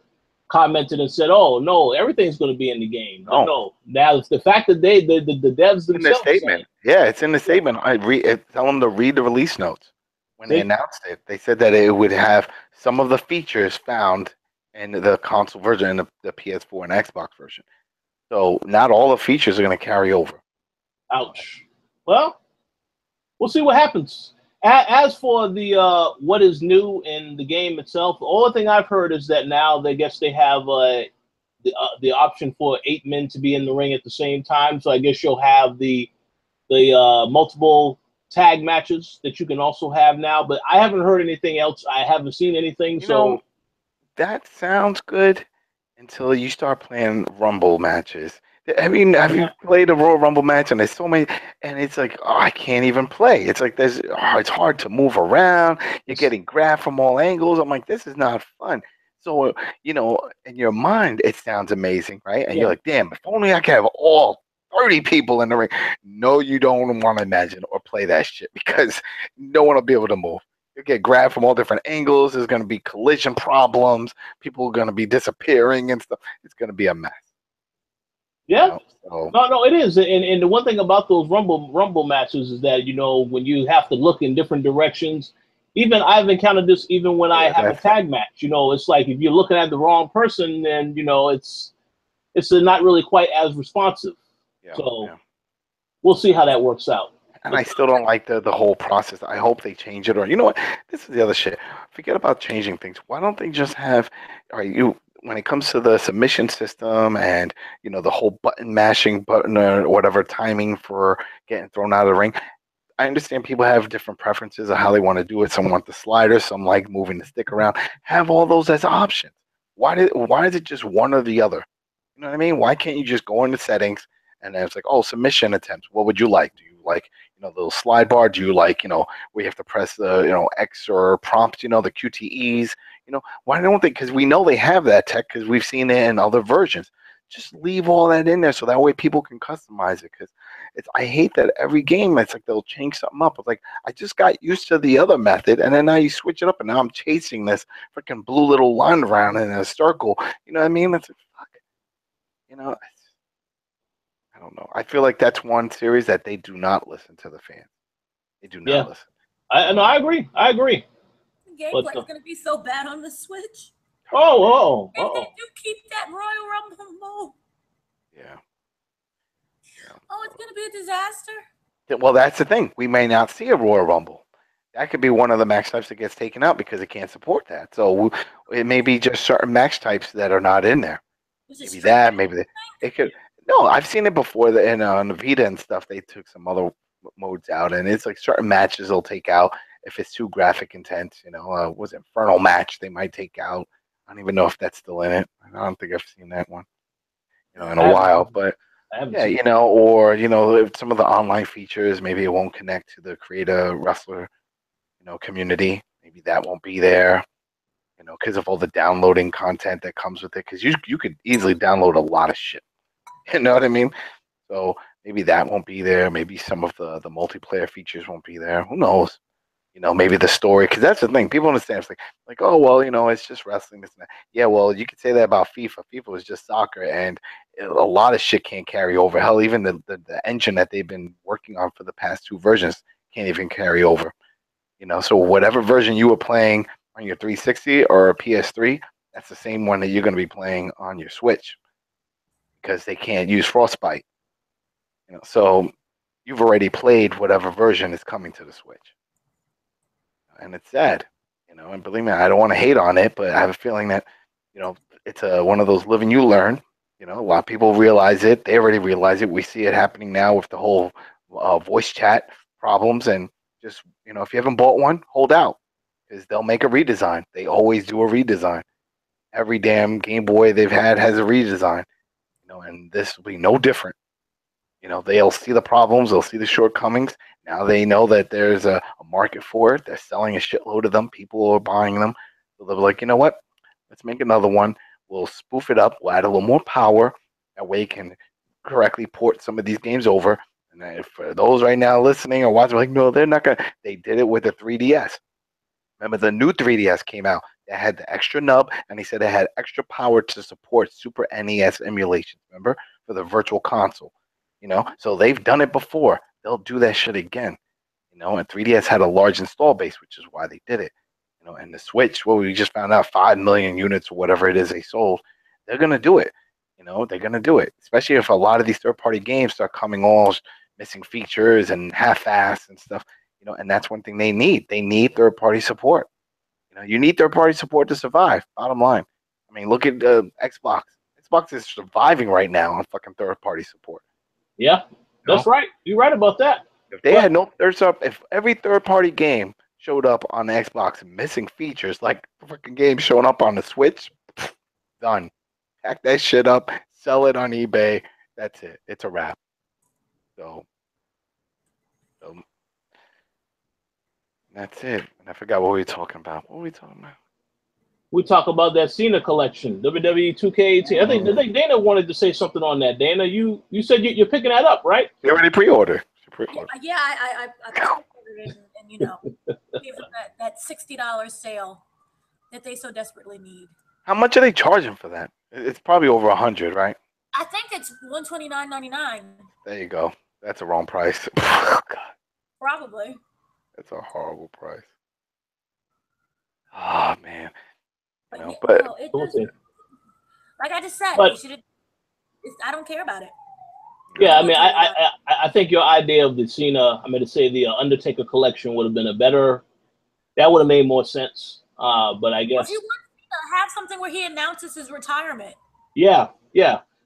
commented and said, "Oh no, everything's going to be in the game." But Oh, no, now it's the fact that the devs in the themselves statement. Yeah, it's in the statement. Tell them to read the release notes when they see, announced it. They said that it would have some of the features found in the console version and the PS4 and Xbox version. So not all the features are going to carry over. ouch. Well, we'll see what happens. As for the what is new in the game itself, the only thing I've heard is that now they guess they have the option for 8 men to be in the ring at the same time. So I guess you'll have the multiple tag matches that you can also have now. But I haven't heard anything else. I haven't seen anything. So That sounds good until you start playing Rumble matches. I mean, have you played a Royal Rumble match? And there's so many, and it's like, oh, I can't even play. It's like it's hard to move around. You're getting grabbed from all angles. I'm like, this is not fun. So, in your mind, it sounds amazing, right? And you're like, damn, if only I could have all 30 people in the ring. No, you don't want to imagine or play that shit, because no one will be able to move. You'll get grabbed from all different angles. There's going to be collision problems. People are going to be disappearing and stuff. It's going to be a mess. yeah. So, No, it is. And the one thing about those Rumble matches is that, when you have to look in different directions, even I've encountered this even when I have a tag match. It's like if you're looking at the wrong person, then it's not really quite as responsive. We'll see how that works out. And I still don't like the whole process. I hope they change it. Or you know what? This is the other shit. Forget about changing things. Why don't they just have, when it comes to the submission system and the whole button mashing button or whatever timing for getting thrown out of the ring. I understand people have different preferences of how they want to do it. Some want the slider, some like moving the stick around. Have all those as options. Why is it just one or the other? You know what I mean? Why can't you just go into settings and then it's like, oh, submission attempts. What would you like? Do you like, the little slide bar? Do you like, where you have to press the, X or prompt, the QTEs? Why don't they? Because we know they have that tech because we've seen it in other versions. Just leave all that in there so that way people can customize it. Because I hate that every game it's like they'll change something up. It's like I just got used to the other method, and then now you switch it up, and now I'm chasing this freaking blue little line around in a circle. You know what I mean? It's like fuck. I don't know. I feel like that's one series that they do not listen to the fans. They do not listen. I agree. The gameplay is going to be so bad on the Switch. Oh. If they do keep that Royal Rumble mode. Yeah. Oh, it's going to be a disaster. Well, that's the thing. We may not see a Royal Rumble. That could be one of the match types that gets taken out because it can't support that. So it may be just certain match types that are not in there. Maybe that. Maybe it could. No, I've seen it before. On the Vita and stuff, they took some other modes out, and it's like certain matches they'll take out if it's too graphic intense. Was Infernal match they might take out. I don't even know if that's still in it. I don't think I've seen that one, in a while. But yeah, or if some of the online features, maybe it won't connect to the creator wrestler, community. Maybe that won't be there. Because of all the downloading content that comes with it. Because you could easily download a lot of shit. You know what I mean? So maybe that won't be there. Maybe some of the multiplayer features won't be there. Who knows? Maybe the story. Because that's the thing. People understand. It's like, oh, well, it's just wrestling. This and that. Yeah, well, you could say that about FIFA. FIFA was just soccer. And a lot of shit can't carry over. Hell, even the engine that they've been working on for the past 2 versions can't even carry over. So whatever version you were playing on your 360 or a PS3, that's the same one that you're going to be playing on your Switch because they can't use Frostbite. So you've already played whatever version is coming to the Switch. And it's sad, and believe me, I don't want to hate on it, but I have a feeling that, it's one of those live and you learn. A lot of people realize it. They already realize it. We see it happening now with the whole voice chat problems. And just, if you haven't bought one, hold out because they'll make a redesign. They always do a redesign. Every damn Game Boy they've had has a redesign, and this will be no different. they'll see the problems, they'll see the shortcomings. Now they know that there's a market for it. They're selling a shitload of them. People are buying them. So they'll be like, you know what? Let's make another one. We'll spoof it up. We'll add a little more power. That way you can correctly port some of these games over. And then for those right now listening or watching, like, no, they're not going to. They did it with the 3DS. Remember, the new 3DS came out. It had the extra nub, and he said it had extra power to support Super NES emulations, remember, for the virtual console. So they've done it before. They'll do that shit again. And 3DS had a large install base, which is why they did it. And the Switch, well, we just found out 5 million units or whatever it is they sold. They're going to do it. They're going to do it, especially if a lot of these third-party games start coming all missing features and half-assed and stuff. And that's one thing they need. They need third-party support. You need third-party support to survive. Bottom line. I mean, look at Xbox. Xbox is surviving right now on fucking third-party support. Yeah, that's right. You're right about that. If they had no if every third-party game showed up on the Xbox missing features, like fucking games showing up on the Switch, done. Pack that shit up, sell it on eBay. That's it. It's a wrap. So that's it. And I forgot what we were talking about. What were we talking about? We talk about that Cena collection, WWE 2K18. I think Dana wanted to say something on that. Dana, you said you're picking that up, right? You already pre-ordered. Yeah, I pre-ordered it, and gave them that $60 sale that they so desperately need. How much are they charging for that? It's probably over 100, right? I think it's $129.99. There you go. That's a wrong price. God. Probably. That's a horrible price. Oh man. But it doesn't, like I just said, I don't care about it. Yeah, I mean, I think your idea of the Cena, the Undertaker collection would have been that would have made more sense. But I guess if you want to have something where he announces his retirement. Yeah.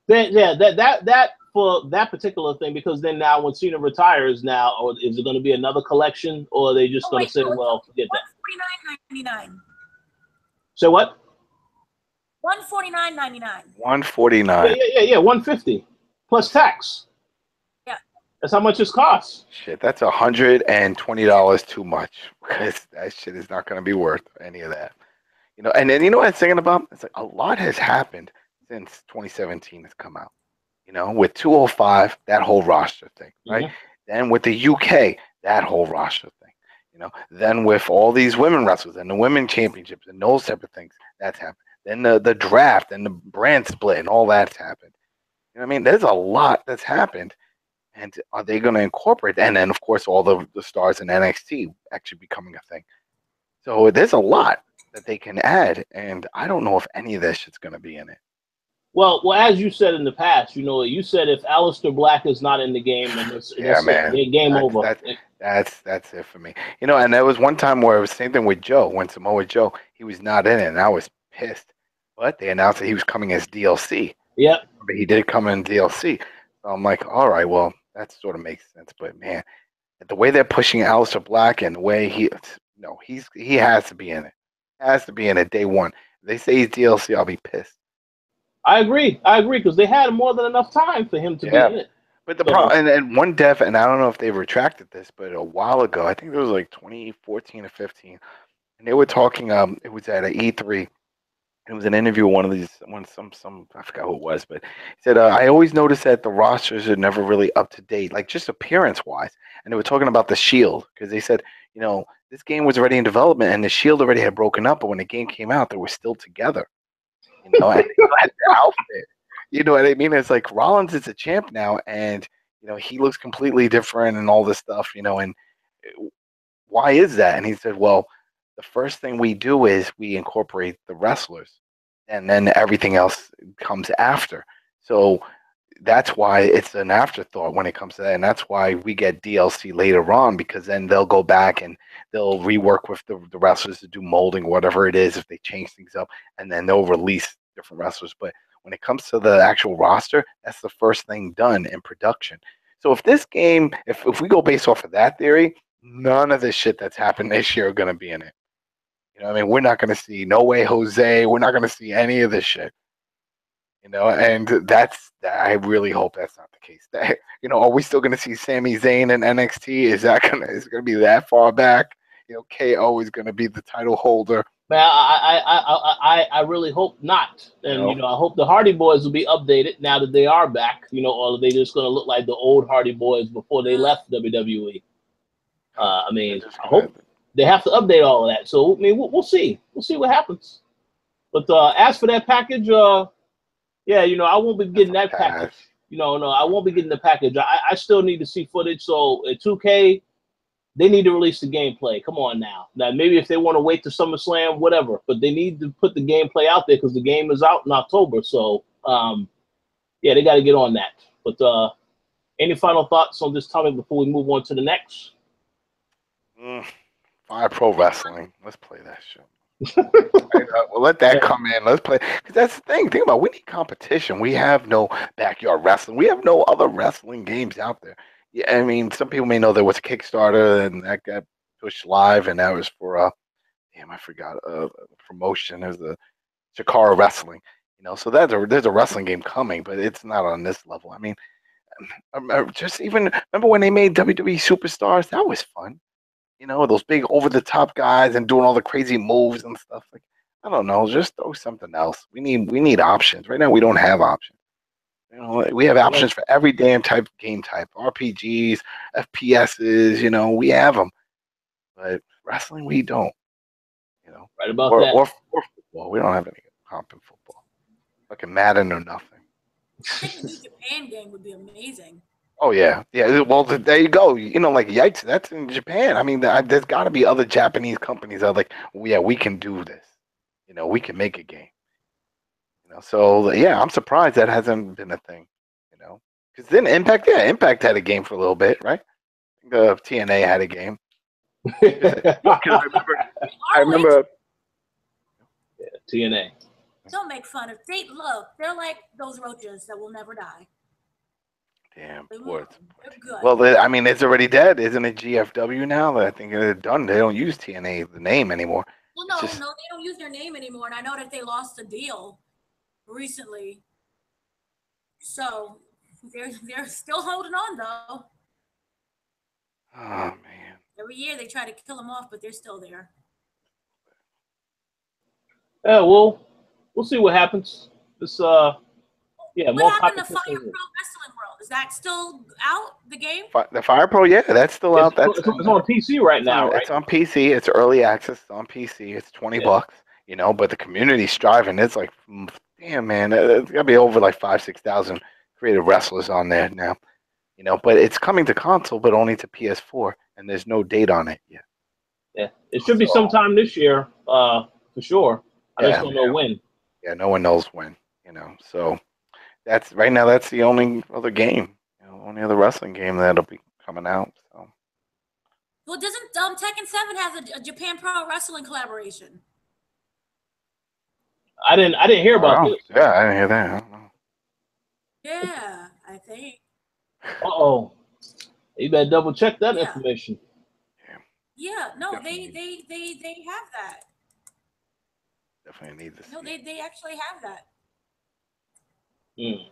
That for that particular thing, because then now when Cena retires now, or is it going to be another collection, or are they just going to say, well, forget that? $149.99. So what? $149.99. $149. Yeah, $150 plus tax. Yeah. That's how much it costs. Shit, that's $120 too much, because that shit is not going to be worth any of that. And then what I'm thinking about? It's like a lot has happened since 2017 has come out. With 205, that whole roster thing, right? Mm-hmm. Then with the UK, that whole roster thing. Then with all these women wrestlers and the women championships and those type of things, that's happened. Then the draft and the brand split and all that's happened. There's a lot that's happened. And are they going to incorporate? And then, of course, all the stars in NXT actually becoming a thing. So there's a lot that they can add. And I don't know if any of that shit's going to be in it. Well, as you said in the past, you said if Aleister Black is not in the game, then it's game over. That's it for me. And there was one time where it was the same thing with Joe. When Samoa Joe, he was not in it, and I was pissed. But they announced that he was coming as DLC. Yep. But he did come in DLC. So I'm like, all right, well, that sort of makes sense. But man, the way they're pushing Aleister Black and the way he has to be in it. Has to be in it day one. If they say he's DLC, I'll be pissed. I agree, because they had more than enough time for him to be in it. But the problem, and one dev, and I don't know if they've retracted this, but a while ago, I think it was like 2014 or 15, and they were talking. It was at an E3. It was an interview with some I forgot who it was, but he said, I always noticed that the rosters are never really up to date, like just appearance wise. And they were talking about the Shield, because they said, this game was already in development and the Shield already had broken up, but when the game came out, they were still together. And they had their outfit. You know what I mean? It's like Rollins is a champ now, and he looks completely different and all this stuff. And why is that? And he said, well, the first thing we do is we incorporate the wrestlers, and then everything else comes after. So that's why it's an afterthought when it comes to that, and that's why we get DLC later on, because then they'll go back and they'll rework with the wrestlers to do molding, whatever it is, if they change things up, and then they'll release different wrestlers. But when it comes to the actual roster, that's the first thing done in production. So if this game, if we go based off of that theory, none of this shit that's happened this year are going to be in it. We're not going to see No Way Jose. We're not going to see any of this shit. And I really hope that's not the case. That, are we still going to see Sami Zayn in NXT? Is it going to be that far back? KO is going to be the title holder. Man, I really hope not. And I hope the Hardy Boys will be updated now that they are back. Or are they just going to look like the old Hardy Boys before they left WWE? I hope they have to update all of that. So we'll see. We'll see what happens. But as for that package, I won't be getting that package. No, I won't be getting the package. I still need to see footage. So at 2K, they need to release the gameplay. Come on now. Now, maybe if they want to wait to SummerSlam, whatever. But they need to put the gameplay out there because the game is out in October. So, they got to get on that. But any final thoughts on this topic before we move on to the next? Fire Pro Wrestling. Let's play that show. We'll let that come in. Let's play. Because that's the thing. Think about it. We need competition. We have no backyard wrestling. We have no other wrestling games out there. Yeah, I mean, some people may know there was a Kickstarter and that got pushed live, and that was for I forgot promotion. There's the Chikara Wrestling, So there's a wrestling game coming, but it's not on this level. I mean, just even remember when they made WWE Superstars? That was fun. Those big over the top guys and doing all the crazy moves and stuff. Like, I don't know, just throw something else. We need options. Right now, we don't have options. We have options for every damn game type, RPGs, FPSs, we have them. But wrestling, we don't. Right about that. Or football. We don't have any comp in football. Fucking Madden or nothing. I think the New Japan game would be amazing. Oh, yeah. Yeah, well, there you go. Like, yikes, that's in Japan. I mean, there's got to be other Japanese companies that are like, we can do this. We can make a game. So I'm surprised that hasn't been a thing, because then Impact had a game for a little bit, right? The TNA had a game. I remember. Yeah, TNA. Don't make fun of. They're like those roaches that will never die. Damn, They're good. Well, it's already dead, isn't it? GFW now. I think they're done. They don't use TNA the name anymore. Well, no, they don't use their name anymore, and I know that they lost a deal recently, so they're still holding on though. Oh man! Every year they try to kill them off, but they're still there. Yeah, we'll see what happens. This what happened to Fire Pro Wrestling World? Is that still out? The game? The Fire Pro, that's still out. It's on PC right now, right? It's on PC. It's early access. It's on PC. It's $20. But the community's striving. It's like, damn, man, it's gotta be over like 5,000-6,000 creative wrestlers on there now. But it's coming to console, but only to PS4, and there's no date on it yet. Yeah, it should be sometime this year, for sure. I just don't know when. Yeah, no one knows when. So that's right now. That's the only other game, only other wrestling game that'll be coming out. So. Well, doesn't Tekken 7 have a Japan Pro Wrestling collaboration? I didn't hear about this. Yeah, I didn't hear that. I don't know. Yeah, I think. Uh-oh. You better double check that information. Yeah, no, they have that. Definitely need this. No, they actually have that. See?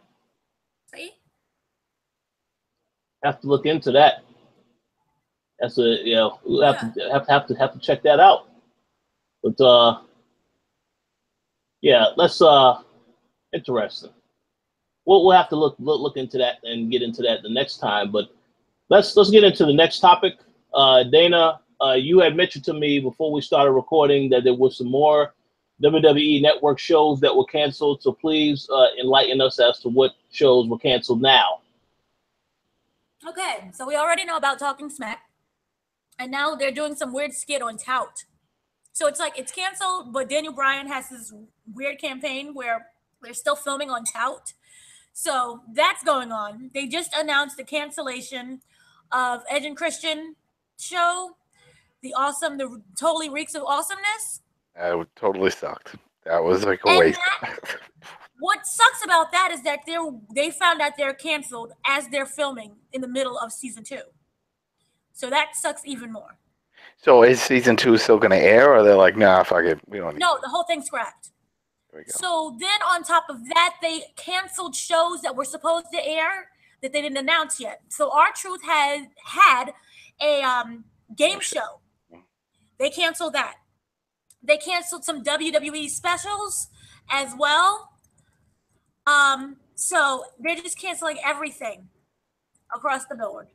Have to look into that. That's we'll have to check that out. But let's interesting. We'll have to look into that and get into that the next time. But let's get into the next topic. Dana, you had mentioned to me before we started recording that there was some more WWE Network shows that were canceled. So please enlighten us as to what shows were canceled now. Okay, so we already know about Talking Smack, and now they're doing some weird skit on Tout. So it's like it's canceled, but Daniel Bryan has this weird campaign where they're still filming on Tout. So that's going on. They just announced the cancellation of Edge and Christian show, the Totally Reeks of Awesomeness. That totally sucked. That was like a waste. What sucks about that is that they found out they're canceled as they're filming in the middle of season 2. So that sucks even more. So is season 2 still going to air, or they're like, nah, fuck it, we don't need No, the whole thing's scrapped. There we go. So then on top of that, they canceled shows that were supposed to air that they didn't announce yet. So R-Truth had a game show. They canceled that. They canceled some WWE specials as well. So they're just canceling everything across the board.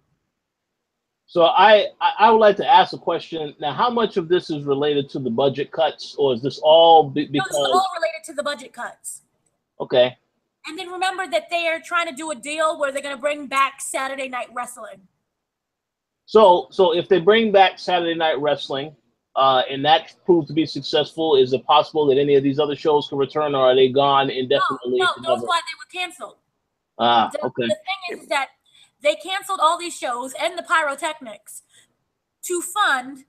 So I would like to ask a question now. How much of this is related to the budget cuts, or is this all because? No, this is all related to the budget cuts. Okay. And then remember that they are trying to do a deal where they're going to bring back Saturday Night Wrestling. So if they bring back Saturday Night Wrestling, and that proves to be successful, is it possible that any of these other shows can return, or are they gone indefinitely? No, that's why they were canceled. Okay. The thing is that they canceled all these shows and the pyrotechnics to fund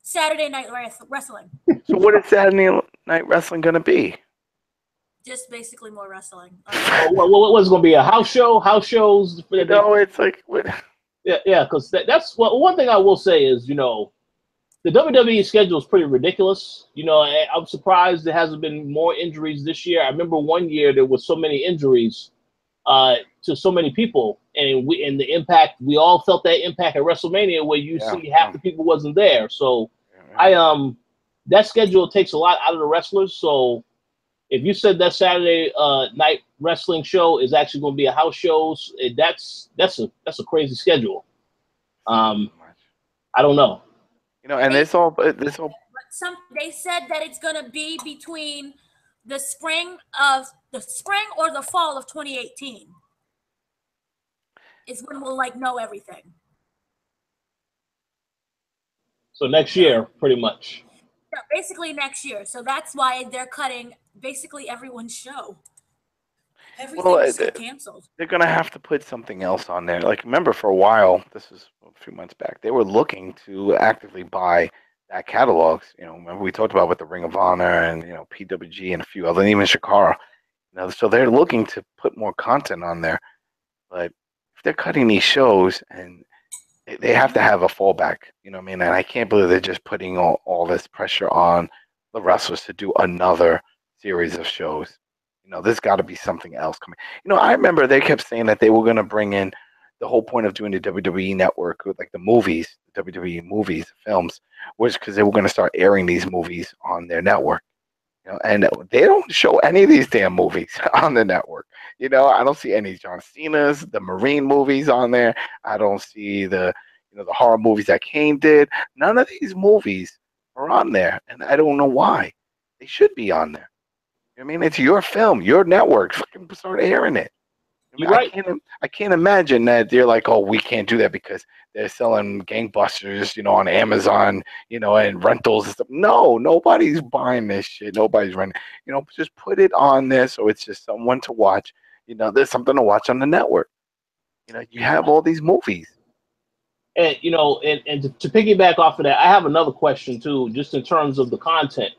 Saturday Night Wrestling. So what is Saturday Night Wrestling going to be? Just basically more wrestling. What's going to be a house show? House shows? No, it's like what? Yeah, because that's one thing I will say is, the WWE schedule is pretty ridiculous. I'm surprised there hasn't been more injuries this year. I remember one year there was so many injuries to so many people, and the impact, we all felt that impact at WrestleMania, where you see half the people wasn't there. So that schedule takes a lot out of the wrestlers. So if you said that Saturday night wrestling show is actually going to be a house show, that's a crazy schedule. I don't know. And this all. But they said that it's going to be between the spring or the fall of 2018 is when we'll know everything. So next year, pretty much. Yeah, basically next year. So that's why they're cutting basically everyone's show. Everything is canceled. They're going to have to put something else on there. Like, remember, for a while, this was a few months back, they were looking to actively buy that catalogs. Remember we talked about with the Ring of Honor and, PWG and a few other, and even Shakara. So they're looking to put more content on there. But if they're cutting these shows, and they have to have a fallback, you know what I mean? And I can't believe they're just putting all this pressure on the wrestlers to do another series of shows. There's got to be something else coming. I remember they kept saying that they were going to bring in the whole point of doing the WWE Network with the movies, the WWE movies, films, was because they were going to start airing these movies on their network. And they don't show any of these damn movies on the network. I don't see any John Cena's, the Marine movies on there. I don't see the horror movies that Kane did. None of these movies are on there, and I don't know why. They should be on there. It's your film, your network. Fucking start airing it. You're right. I can't imagine that they're like, oh, we can't do that because they're selling gangbusters, on Amazon, and rentals and stuff. No, nobody's buying this shit. Nobody's renting. Just put it on there so it's just someone to watch. There's something to watch on the network. You have all these movies. And and to piggyback off of that, I have another question too, just in terms of the content.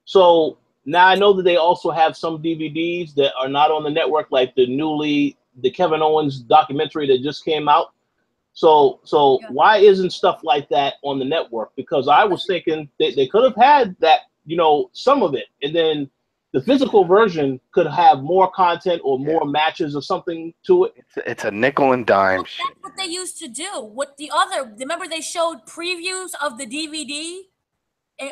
So now I know that they also have some DVDs that are not on the network, like the Kevin Owens documentary that just came out. So why isn't stuff like that on the network? Because I was thinking they could have had that, some of it, and then the physical version could have more content or more matches or something to it. It's a nickel and dime shit. That's what they used to do. Remember they showed previews of the DVD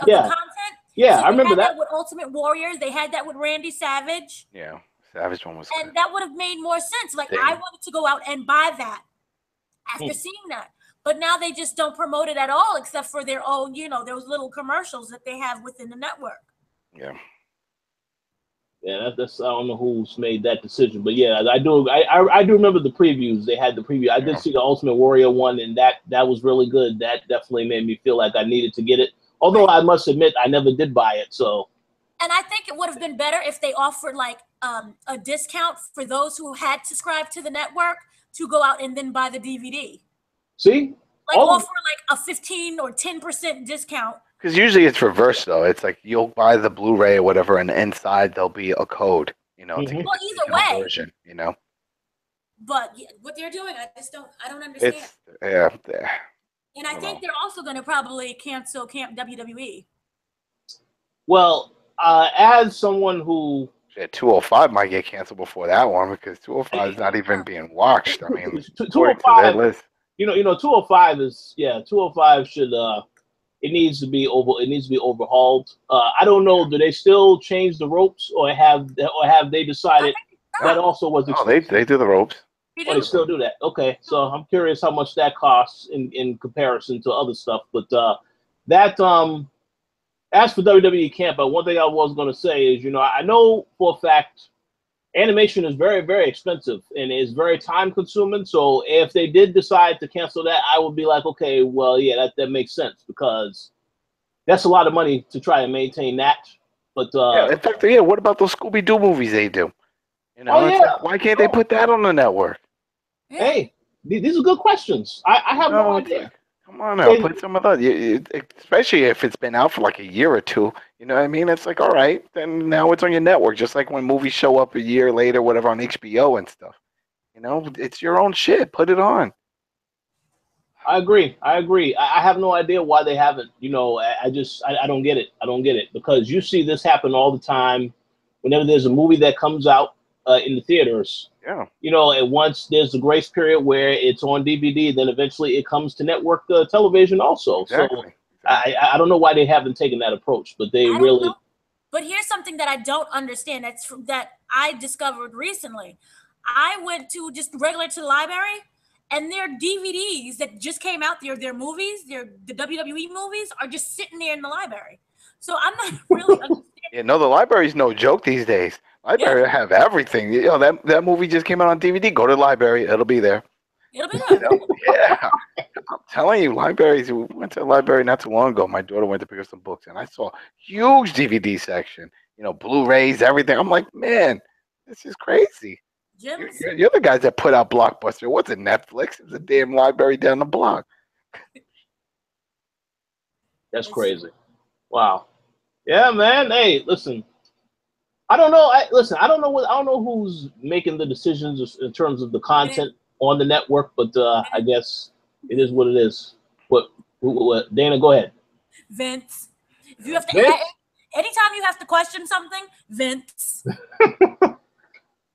of the content? Yeah, so I remember that. With Ultimate Warrior. They had that with Randy Savage. Yeah, Savage one was and that would have made more sense. I wanted to go out and buy that after seeing that. But now they just don't promote it at all, except for their own, those little commercials that they have within the network. Yeah. Yeah, that's I don't know who's made that decision, but yeah, I do. I do remember the previews. They had the preview. I did see the Ultimate Warrior one, and that was really good. That definitely made me feel like I needed to get it. Although I must admit, I never did buy it. So. And I think it would have been better if they offered a discount for those who had subscribed to the network to go out and then buy the DVD. See? Offer a 15 or 10% discount. Because usually it's reversed though. It's like you'll buy the Blu-ray or whatever, and inside there'll be a code. To get either way. Version, But what they're doing, I don't understand. And I think they're also going to probably cancel Camp WWE. Well, as someone who Yeah, 205 might get canceled before that one because 205 is not even being watched. I mean, according to their 205, list. 205 is 205 should it needs to be overhauled. I don't know. Do they still change the ropes, or have they decided that also was expensive? They do the ropes. Oh, they still do that. Okay, so I'm curious how much that costs in comparison to other stuff. But that as for WWE Camp, one thing I was going to say is, I know for a fact animation is very, very expensive and is very time consuming. So if they did decide to cancel that, I would be like, okay, well, yeah, that makes sense, because that's a lot of money to try and maintain that. But in fact, what about those Scooby-Doo movies they do? Why can't they put that on the network? Hey, these are good questions. I have no idea. Like, come on now, put some of those, especially if it's been out for like a year or two. You know what I mean? It's like, all right, then now it's on your network, just like when movies show up a year later, whatever, on HBO and stuff. It's your own shit. Put it on. I agree. I have no idea why they haven't. I don't get it. I don't get it, because you see this happen all the time. Whenever there's a movie that comes out in the theaters, and once there's a grace period where it's on DVD, then eventually it comes to network television also. Exactly. So I don't know why they haven't taken that approach, but they really. But here's something that I don't understand. That I discovered recently. I went to just regular to the library, and their DVDs that just came out, their movies, the WWE movies, are just sitting there in the library. So I'm not really understanding. The library's no joke these days. Library have everything. That movie just came out on DVD. Go to the library. It'll be there. It'll be there. Yeah. I'm telling you, libraries. We went to the library not too long ago. My daughter went to pick up some books, and I saw a huge DVD section. Blu-rays, everything. I'm like, man, this is crazy. You're the guys that put out Blockbuster. It wasn't Netflix. It was a damn library down the block. That's crazy. Wow. Yeah, man. Hey, listen. I don't know. I don't know who's making the decisions in terms of the content on the network, but I guess it is what it is. What Dana, go ahead. Vince. If you have to, anytime you have to question something, Vince.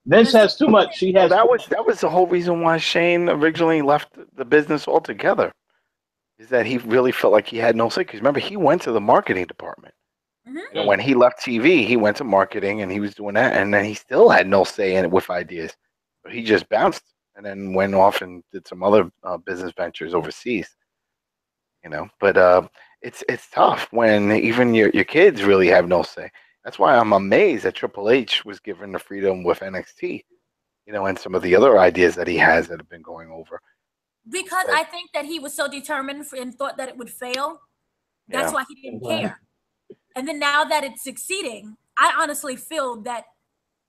Vince has too much. He has. That was the whole reason why Shane originally left the business altogether. Is that he really felt like he had no say? Because remember, he went to the marketing department. Mm-hmm. And when he left TV, he went to marketing, and he was doing that, and then he still had no say in it with ideas. But he just bounced, and then went off and did some other business ventures overseas. But it's tough when even your kids really have no say. That's why I'm amazed that Triple H was given the freedom with NXT, and some of the other ideas that he has that have been going over. Because I think that he was so determined and thought that it would fail. That's why he didn't care. And then now that it's succeeding, I honestly feel that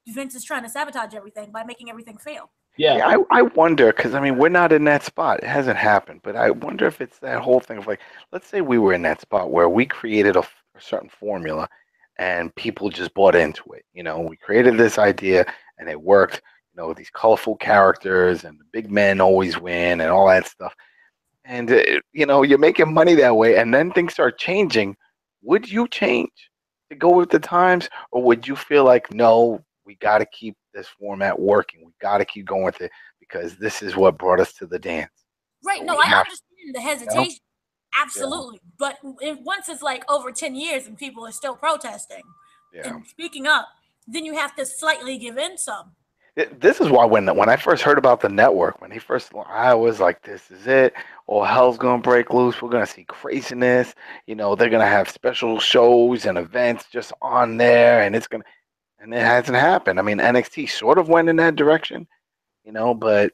Vince is trying to sabotage everything by making everything fail. Yeah, I wonder, because, we're not in that spot. It hasn't happened. But I wonder if it's that whole thing of, like, let's say we were in that spot where we created a certain formula and people just bought into it. We created this idea and it worked, these colorful characters and the big men always win and all that stuff. And, you're making money that way, and then things start changing. Would you change to go with the times, or would you feel like, no, we got to keep this format working. We got to keep going with it because this is what brought us to the dance. Right. So no, I understand the hesitation. Absolutely. Yeah. But once it's like over 10 years and people are still protesting and speaking up, then you have to slightly give in some. This is why when I first heard about the network, I was like, this is it. All hell's going to break loose. We're going to see craziness. They're going to have special shows and events just on there, and it hasn't happened. NXT sort of went in that direction, but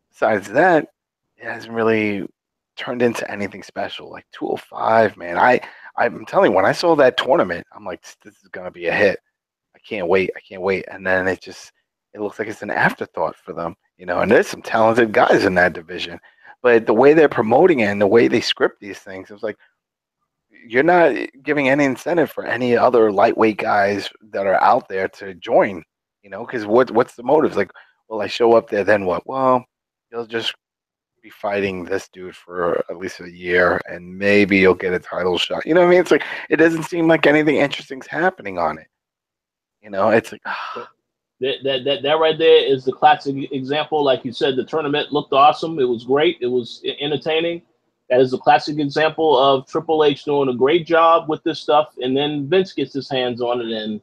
besides that, it hasn't really turned into anything special. Like 205, man. I'm telling you, when I saw that tournament, I'm like, this is going to be a hit. I can't wait. And then it looks like it's an afterthought for them, and there's some talented guys in that division. But the way they're promoting it and the way they script these things, it's like you're not giving any incentive for any other lightweight guys that are out there to join, because what's the motive? Like, well, I show up there, then what? Well, they'll just, be fighting this dude for at least a year, and maybe you'll get a title shot. You know what I mean? It's like it doesn't seem like anything interesting's happening on it. You know, it's like that right there is the classic example. Like you said, the tournament looked awesome. It was great. It was entertaining. That is a classic example of Triple H doing a great job with this stuff, and then Vince gets his hands on it. And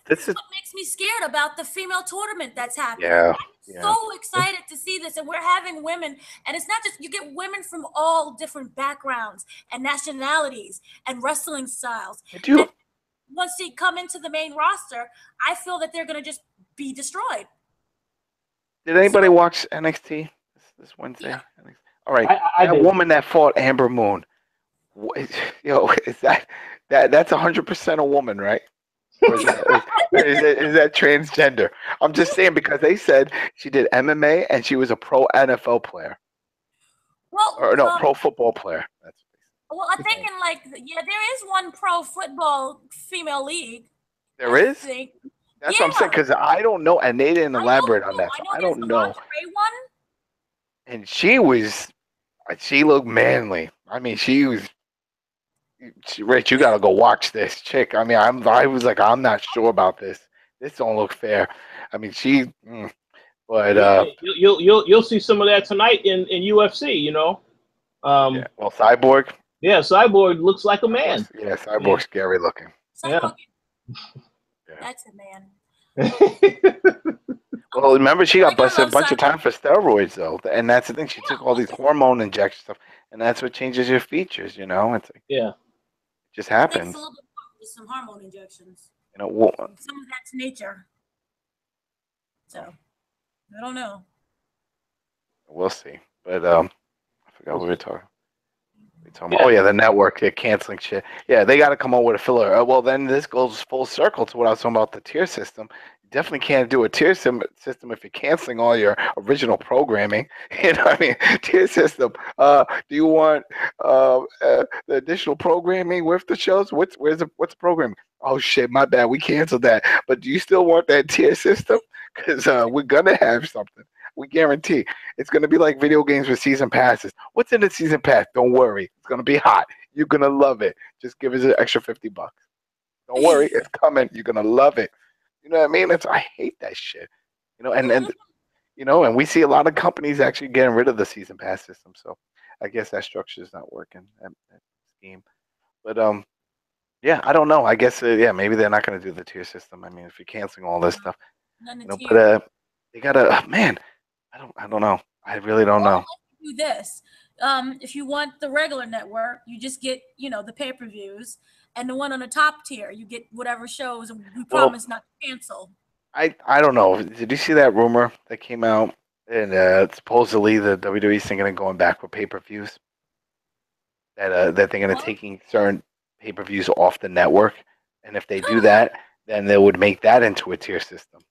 this is what makes me scared about the female tournament that's happening. Yeah, I'm so excited to see this, and we're having women, and it's not just you get women from all different backgrounds and nationalities and wrestling styles. And once they come into the main roster, I feel that they're going to just be destroyed. Did anybody watch NXT this Wednesday? Yeah. All right, that woman that fought Amber Moon, is that's 100% a woman, right? Or is that transgender? I'm just saying because they said she did MMA and she was a pro NFL player. Well, or no, pro football player. Well, I'm thinking there is one pro football female league. There is? That's what I'm saying because I don't know, and they didn't elaborate on that. So I don't know. And she looked manly. I mean, Rich, you gotta go watch this chick. I mean, I was like, I'm not sure about this. This don't look fair. I mean, but you'll see some of that tonight in UFC. You know. Well, Cyborg. Yeah, Cyborg looks like a man. Yeah, Cyborg's scary looking. Cyborg. Yeah. That's a man. Well, remember she got busted a bunch of times for steroids, though, and that's the thing. She took all these hormone injection stuff, and that's what changes your features. You know, it's like it just happens. It's a little bit more with some hormone injections. You know, some of that's nature. So I don't know. We'll see, but I forgot what we were talking. Oh yeah, the network, they're canceling shit. Yeah, they got to come up with a filler. Well, then this goes full circle to what I was talking about, the tier system. You definitely can't do a tier system if you're canceling all your original programming. You know what I mean? Tier system. Do you want the additional programming with the shows? What's the programming? Oh shit, my bad. We canceled that. But do you still want that tier system? Because we're gonna have something. We guarantee it's going to be like video games with season passes. What's in the season pass? Don't worry. It's going to be hot. You're going to love it. Just give us an extra $50. Don't worry. It's coming. You're going to love it. You know what I mean? I hate that shit. You know, and we see a lot of companies actually getting rid of the season pass system. So I guess that structure is not working, that scheme. But, yeah, I don't know. I guess, maybe they're not going to do the tier system. I mean, if you're canceling all this stuff. But they got to, man. I don't know. I really don't know. Do this. If you want the regular network, you just get, the pay-per-views, and the one on the top tier, you get whatever shows, and we promise not to cancel. I don't know. Did you see that rumor that came out? And supposedly the WWE's thinking of going back with pay-per-views. That they're going to taking certain pay-per-views off the network, and if they do that, then they would make that into a tier system.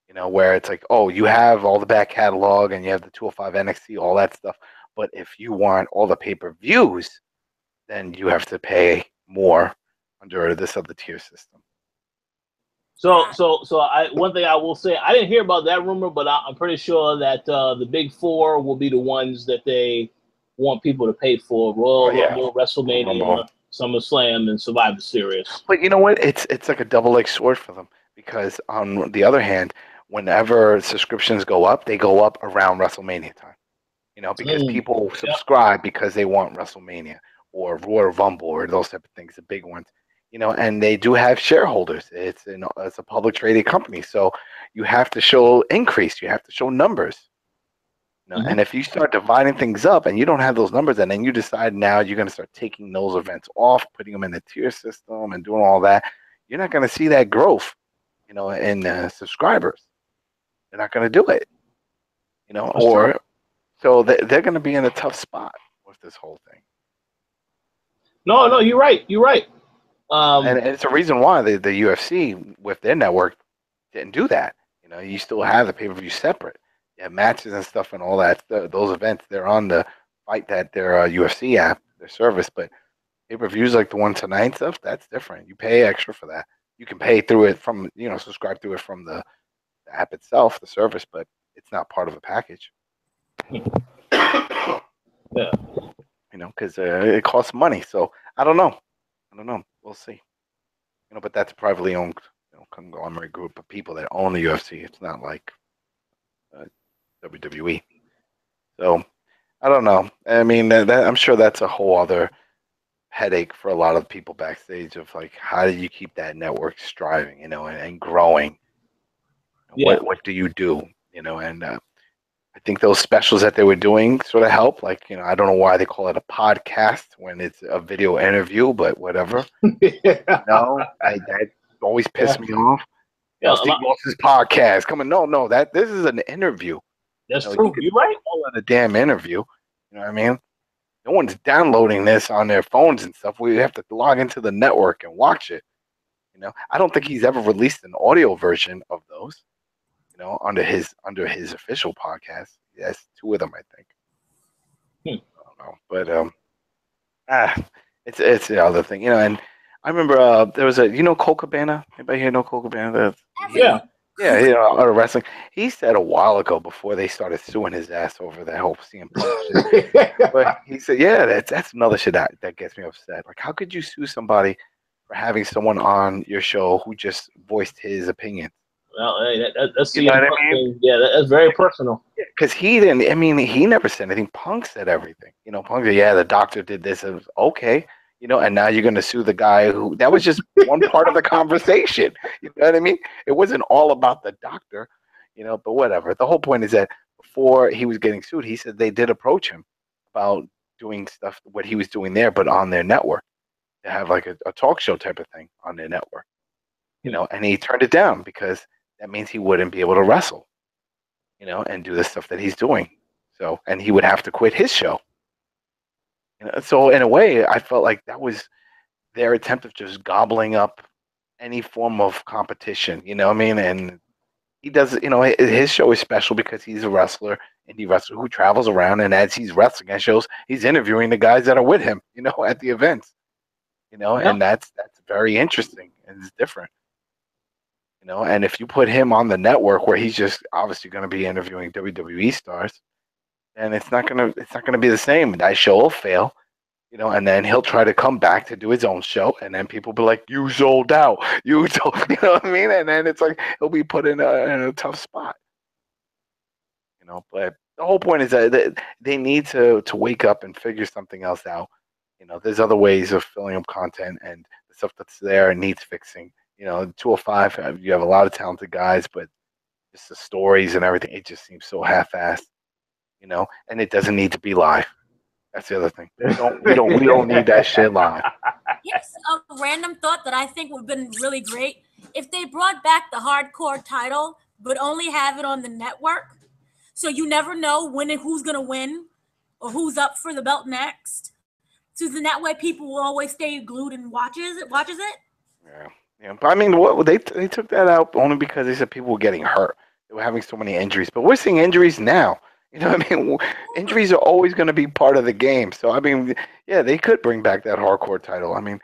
You know, where it's like, oh, you have all the back catalog and you have the 205 NXT, all that stuff. But if you want all the pay-per-views, then you have to pay more under this other tier system. So one thing I will say, I didn't hear about that rumor, but I'm pretty sure that the big four will be the ones that they want people to pay for: Royal Rumble, WrestleMania, SummerSlam, and Survivor Series. But you know what? It's like a double-edged sword for them because on the other hand, whenever subscriptions go up, they go up around WrestleMania time. You know, because people subscribe because they want WrestleMania or Royal Rumble or those type of things, the big ones. You know, and they do have shareholders. It's a public traded company, so you have to show increase. You have to show numbers. You know, and if you start dividing things up and you don't have those numbers, and then you decide now you're going to start taking those events off, putting them in the tier system, and doing all that, you're not going to see that growth. You know, in subscribers. They're not going to do it, you know, so they're going to be in a tough spot with this whole thing. No, you're right. You're right. And it's a reason why the UFC with their network didn't do that. You know, you still have the pay-per-view separate. You have matches and stuff and all that. Those events, they're on the Fight that their UFC app, their service, but pay-per-views like the one tonight stuff, that's different. You pay extra for that. You can pay through it from, subscribe through it from the app itself, the service, but it's not part of a package. Yeah. You know, because it costs money. So I don't know. We'll see. You know, but that's a privately owned, conglomerate group of people that own the UFC. It's not like uh, WWE. So I don't know. I mean, I'm sure that's a whole other headache for a lot of people backstage of like, how do you keep that network striving, and growing? Yeah. What do you do, And I think those specials that they were doing sort of help. Like, I don't know why they call it a podcast when it's a video interview, but whatever. No, that always pissed me off. Yeah, Steve Austin's podcast. Come on, no, this is an interview. That's true. You're right. Call it a damn interview. You know what I mean? No one's downloading this on their phones and stuff. We have to log into the network and watch it. I don't think he's ever released an audio version of those. Under his official podcast. Yes, 2 of them, I think. I don't know, but it's the other thing, And I remember there was a Cole Cabana. Anybody here know Cole Cabana? Yeah. Yeah, out of wrestling. He said a while ago before they started suing his ass over that whole CM Punk shit. But he said, yeah, that's another shit that gets me upset. Like, how could you sue somebody for having someone on your show who just voiced his opinion? Well, hey, that's you know what I mean? Yeah, that's very personal. Because he didn't. I mean, he never said anything. Punk said everything. Punk said, "Yeah, the doctor did this." It was okay. And now you're going to sue the guy who. That was just one part of the conversation. You know what I mean? It wasn't all about the doctor. But whatever. The whole point is that before he was getting sued, he said they did approach him about doing stuff what he was doing there, but on their network, to have like a talk show type of thing on their network. And he turned it down because that means he wouldn't be able to wrestle, and do the stuff that he's doing. So, and he would have to quit his show. So in a way, I felt like that was their attempt of just gobbling up any form of competition. You know what I mean? And he does, his show is special because he's a wrestler, indie wrestler who travels around, and as he's wrestling at shows, he's interviewing the guys that are with him, at the events. And that's very interesting and it's different. And if you put him on the network where he's just obviously going to be interviewing WWE stars, then it's not gonna be the same. That show will fail, and then he'll try to come back to do his own show, and then people be like, "You sold out, you sold," you know what I mean? And then it's like he'll be put in a tough spot, But the whole point is that they need to wake up and figure something else out. There's other ways of filling up content, and the stuff that's there needs fixing. 205, you have a lot of talented guys, but just the stories and everything, it just seems so half-assed, and it doesn't need to be live. That's the other thing. We don't need that shit live. Here's a random thought that I think would have been really great. If they brought back the hardcore title, but only have it on the network, so you never know when and who's going to win or who's up for the belt next. So then that way people will always stay glued and watches it. Yeah, but I mean, they took that out only because they said people were getting hurt. They were having so many injuries, but we're seeing injuries now. You know what I mean? Injuries are always going to be part of the game. So I mean, yeah, they could bring back that hardcore title. I mean,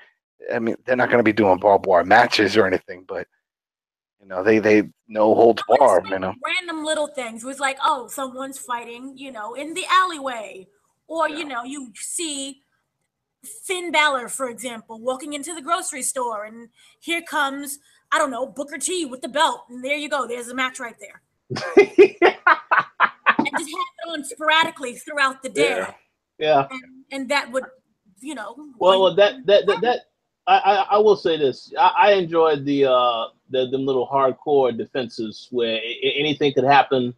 they're not going to be doing barbed wire matches or anything, but they no holds barred. Random little things. It was like, oh, someone's fighting, in the alleyway, or you see Finn Balor, for example, walking into the grocery store, and here comes, I don't know, Booker T with the belt, and there you go. There's a match right there. And just have it on sporadically throughout the day. Yeah. And that would, Well, that I will say this. I enjoyed the little hardcore defenses where anything could happen.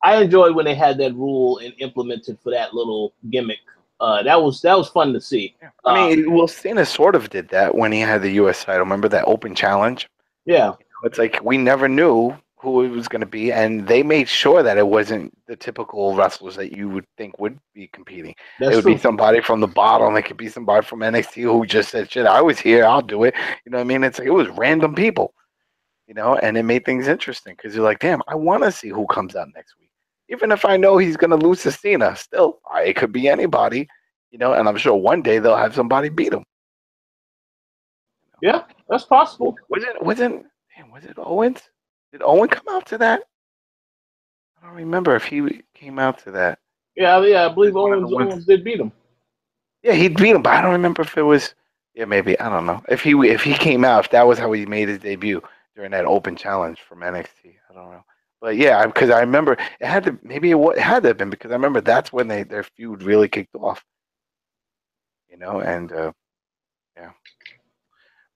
I enjoyed when they had that rule and implemented for that little gimmick. That was fun to see. Yeah. I mean, Cena sort of did that when he had the U.S. title. Remember that open challenge? Yeah. It's like we never knew who it was going to be, and they made sure that it wasn't the typical wrestlers that you would think would be competing. It would be somebody from the bottom. It could be somebody from NXT who just said, "Shit, I was here. I'll do it." You know what I mean? It's like it was random people. And it made things interesting because you're like, "Damn, I want to see who comes out next week." Even if I know he's going to lose to Cena, still, it could be anybody, and I'm sure one day they'll have somebody beat him. Yeah, that's possible. Was it Owens? Did Owen come out to that? I don't remember if he came out to that. Yeah, I believe One of the ones. Owens did beat him. Yeah, he beat him, but I don't remember if it was. Yeah, maybe I don't know if he came out. If that was how he made his debut during that open challenge from NXT. I don't know, but yeah, because I remember it had to. Maybe it had to have been because I remember that's when their feud really kicked off. And yeah,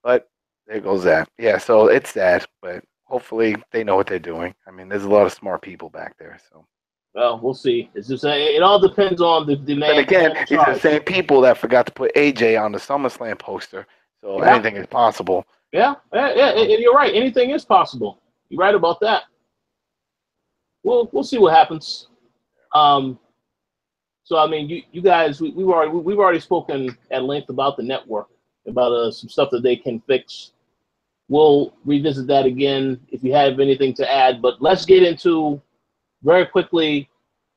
but there goes that. Yeah, so it's sad, but hopefully they know what they're doing. I mean, there's a lot of smart people back there, so. Well, we'll see. It's just it all depends on the Then man again, in these are the charge. same people that forgot to put AJ on the SummerSlam poster, so anything is possible. Yeah, and you're right. Anything is possible. You're right about that. We'll see what happens. So I mean, you guys, we've already spoken at length about the network, about some stuff that they can fix. We'll revisit that again if you have anything to add. But let's get into very quickly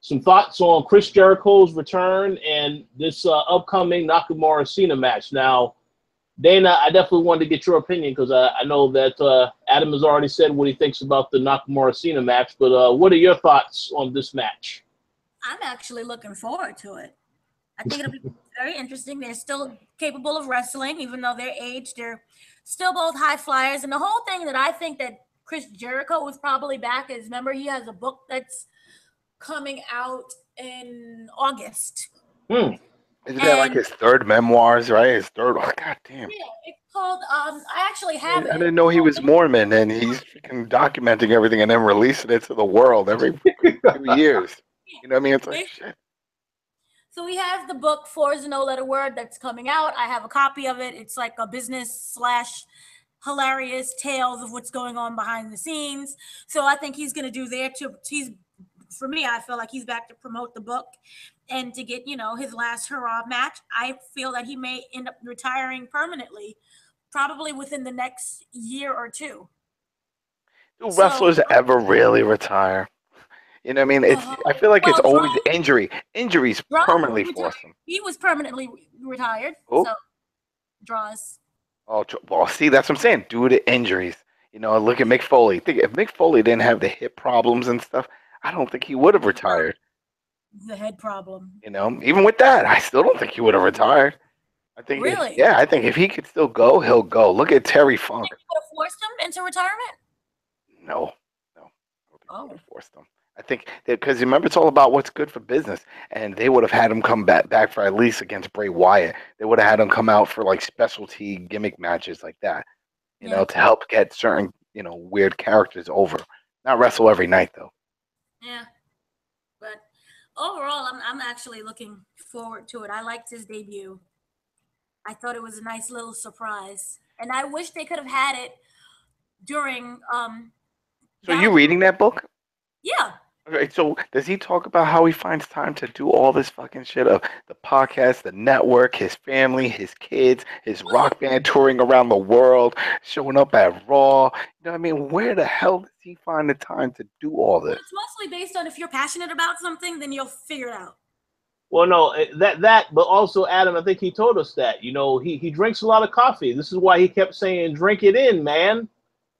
some thoughts on Chris Jericho's return and this upcoming Nakamura Cena match. Now, Dana, I definitely wanted to get your opinion because I know that Adam has already said what he thinks about the Nakamura Cena match. But what are your thoughts on this match? I'm actually looking forward to it. I think it'll be very interesting. They're still capable of wrestling, even though they're aged. They're still both high flyers. And the whole thing that I think that Chris Jericho was probably back is, remember, he has a book that's coming out in August. Isn't that like his third memoirs, right? His third. Oh, God damn. Yeah, it's called. I actually have it. I didn't know he was Mormon, and he's freaking documenting everything and then releasing it to the world every 2 years. You know what I mean? It's like shit. So we have the book 4 is a no letter word that's coming out. I have a copy of it. It's like a business / hilarious tales of what's going on behind the scenes. So I think he's going to do there too. For me, I feel like he's back to promote the book and to get, his last hurrah match. I feel that he may end up retiring permanently, probably within the next year or two. Do wrestlers ever really retire? You know what I mean? I feel like it's always injury. Injuries permanently force him. He was permanently retired. Oh. So, Draws. Oh, well, see, that's what I'm saying. Due to injuries. Look at Mick Foley. Think if Mick Foley didn't have the hip problems and stuff, I don't think he would have retired. The head problem. Even with that, I still don't think he would have retared. I think really? I think if he could still go, he'll go. Look at Terry Funk. You would have forced him into retirement? No. I don't think would have forced him. I think because remember, it's all about what's good for business, and they would have had him come back for at least against Bray Wyatt. They would have had him come out for like specialty gimmick matches like that, to help get certain weird characters over. Not wrestle every night though. Yeah, but overall, I'm actually looking forward to it. I liked his debut. I thought it was a nice little surprise, and I wish they could have had it during. So you reading that book? Yeah. Okay, so does he talk about how he finds time to do all this fucking shit of the podcast, the network, his family, his kids, his rock band touring around the world, showing up at Raw? You know what I mean? Where the hell does he find the time to do all this? Well, it's mostly based on if you're passionate about something, then you'll figure it out. Well, no, that, but also Adam, I think he told us that, he drinks a lot of coffee. This is why he kept saying, drink it in, man.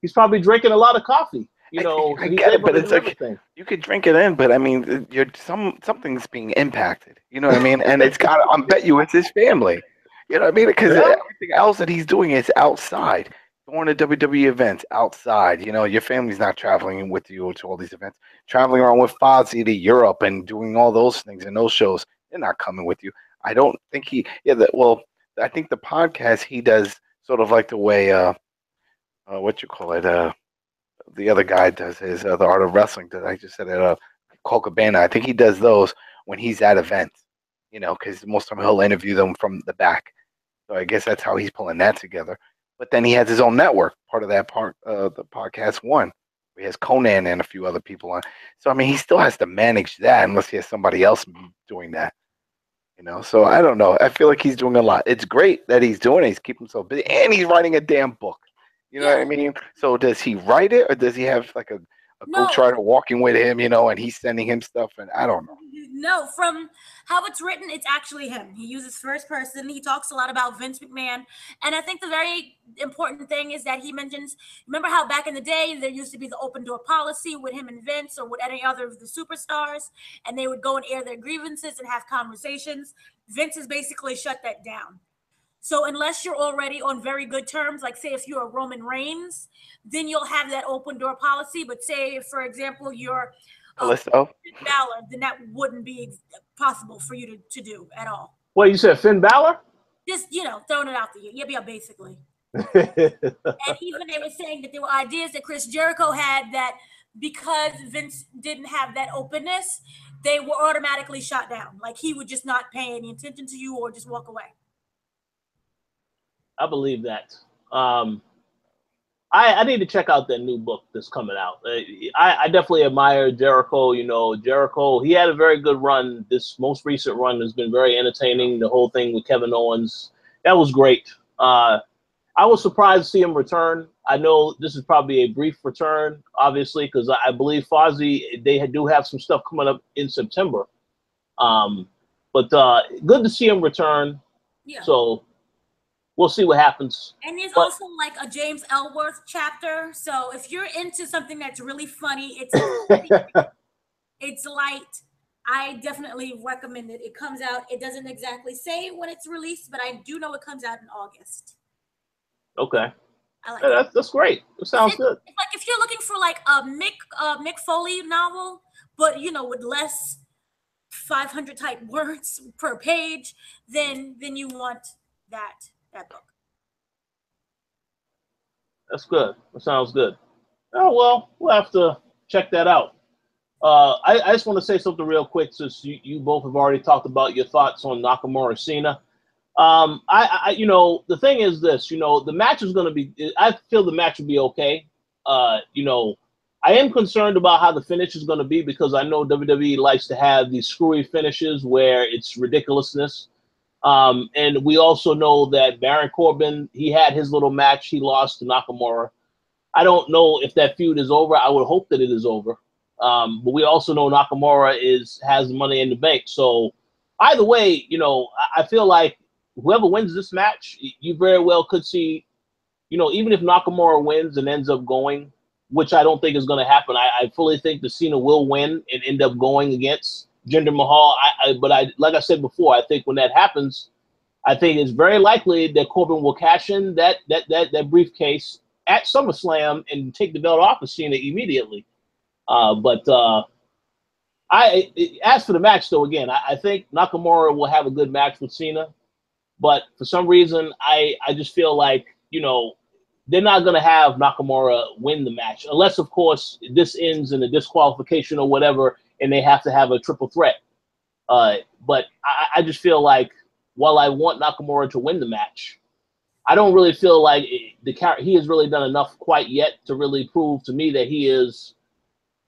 He's probably drinking a lot of coffee. I get it, but it's like you could drink it in, but I mean, something's being impacted. You know what I mean? And it's got. I bet you it's his family. You know what I mean? Because everything else that he's doing is outside, going to WWE events outside. Your family's not traveling with you to all these events. Traveling around with Fozzy to Europe and doing all those things and those shows. They're not coming with you. I don't think he. Yeah, I think the podcast he does sort of like the way. What you call it? The other guy does his the Art of Wrestling. I just said it. Cole Cabana. I think he does those when he's at events. Because most of the time he'll interview them from the back. So I guess that's how he's pulling that together. But then he has his own network. Part of that the podcast one. He has Conan and a few other people on. So I mean, he still has to manage that unless he has somebody else doing that. So I don't know. I feel like he's doing a lot. It's great that he's doing it. He's keeping himself busy, and he's writing a damn book. You know what I mean? So does he write it, or does he have like No. Ghost Rider walking with him, and he's sending him stuff, and I don't know. No, from how it's written, it's actually him. He uses first person. He talks a lot about Vince McMahon. And I think the very important thing is that he mentions, remember how back in the day, there used to be the open door policy with him and Vince or with any other of the superstars, and they would go and air their grievances and have conversations. Vince has basically shut that down. So unless you're already on very good terms, like say if you're a Roman Reigns, then you'll have that open door policy. But say, if, for example, you're Finn Balor, then that wouldn't be possible for you to do at all. What, you said Finn Balor? Just, throwing it out there. Yeah, basically. And even they were saying that there were ideas that Chris Jericho had that because Vince didn't have that openness, they were automatically shot down. Like he would just not pay any attention to you or just walk away. I believe that. I need to check out that new book that's coming out. I definitely admire Jericho. Jericho, he had a very good run. This most recent run has been very entertaining. The whole thing with Kevin Owens, that was great. I was surprised to see him return. I know this is probably a brief return, obviously, because I believe Fozzy, they do have some stuff coming up in September. But good to see him return. Yeah. So we'll see what happens. And there's also like a James Ellsworth chapter. So if you're into something that's really funny, it's light. I definitely recommend it. It comes out. It doesn't exactly say when it's released, but I do know it comes out in August. Okay. I like that's great. It sounds good. It's like if you're looking for like a Mick Foley novel, but with less 500 type words per page, then you want that book. That's good. That sounds good. Oh, well, we'll have to check that out. I just want to say something real quick, since you both have already talked about your thoughts on Nakamura Cena. The thing is this, the match is going to be, I feel the match will be okay. I am concerned about how the finish is going to be, because I know WWE likes to have these screwy finishes where it's ridiculousness. And we also know that Baron Corbin, he had his little match. He lost to Nakamura. I don't know if that feud is over. I would hope that it is over. But we also know Nakamura has money in the bank. So either way, I feel like whoever wins this match, you very well could see, even if Nakamura wins and ends up going, which I don't think is going to happen. I fully think that Cena will win and end up going against Jinder Mahal. But like I said before, I think when that happens, I think it's very likely that Corbin will cash in that briefcase at SummerSlam and take the belt off of Cena immediately. As for the match, though, again, I think Nakamura will have a good match with Cena. But for some reason, I just feel like, they're not going to have Nakamura win the match. Unless, of course, this ends in a disqualification or whatever, and they have to have a triple threat. But I just feel like, while I want Nakamura to win the match, I don't really feel like he has really done enough quite yet to really prove to me that he is,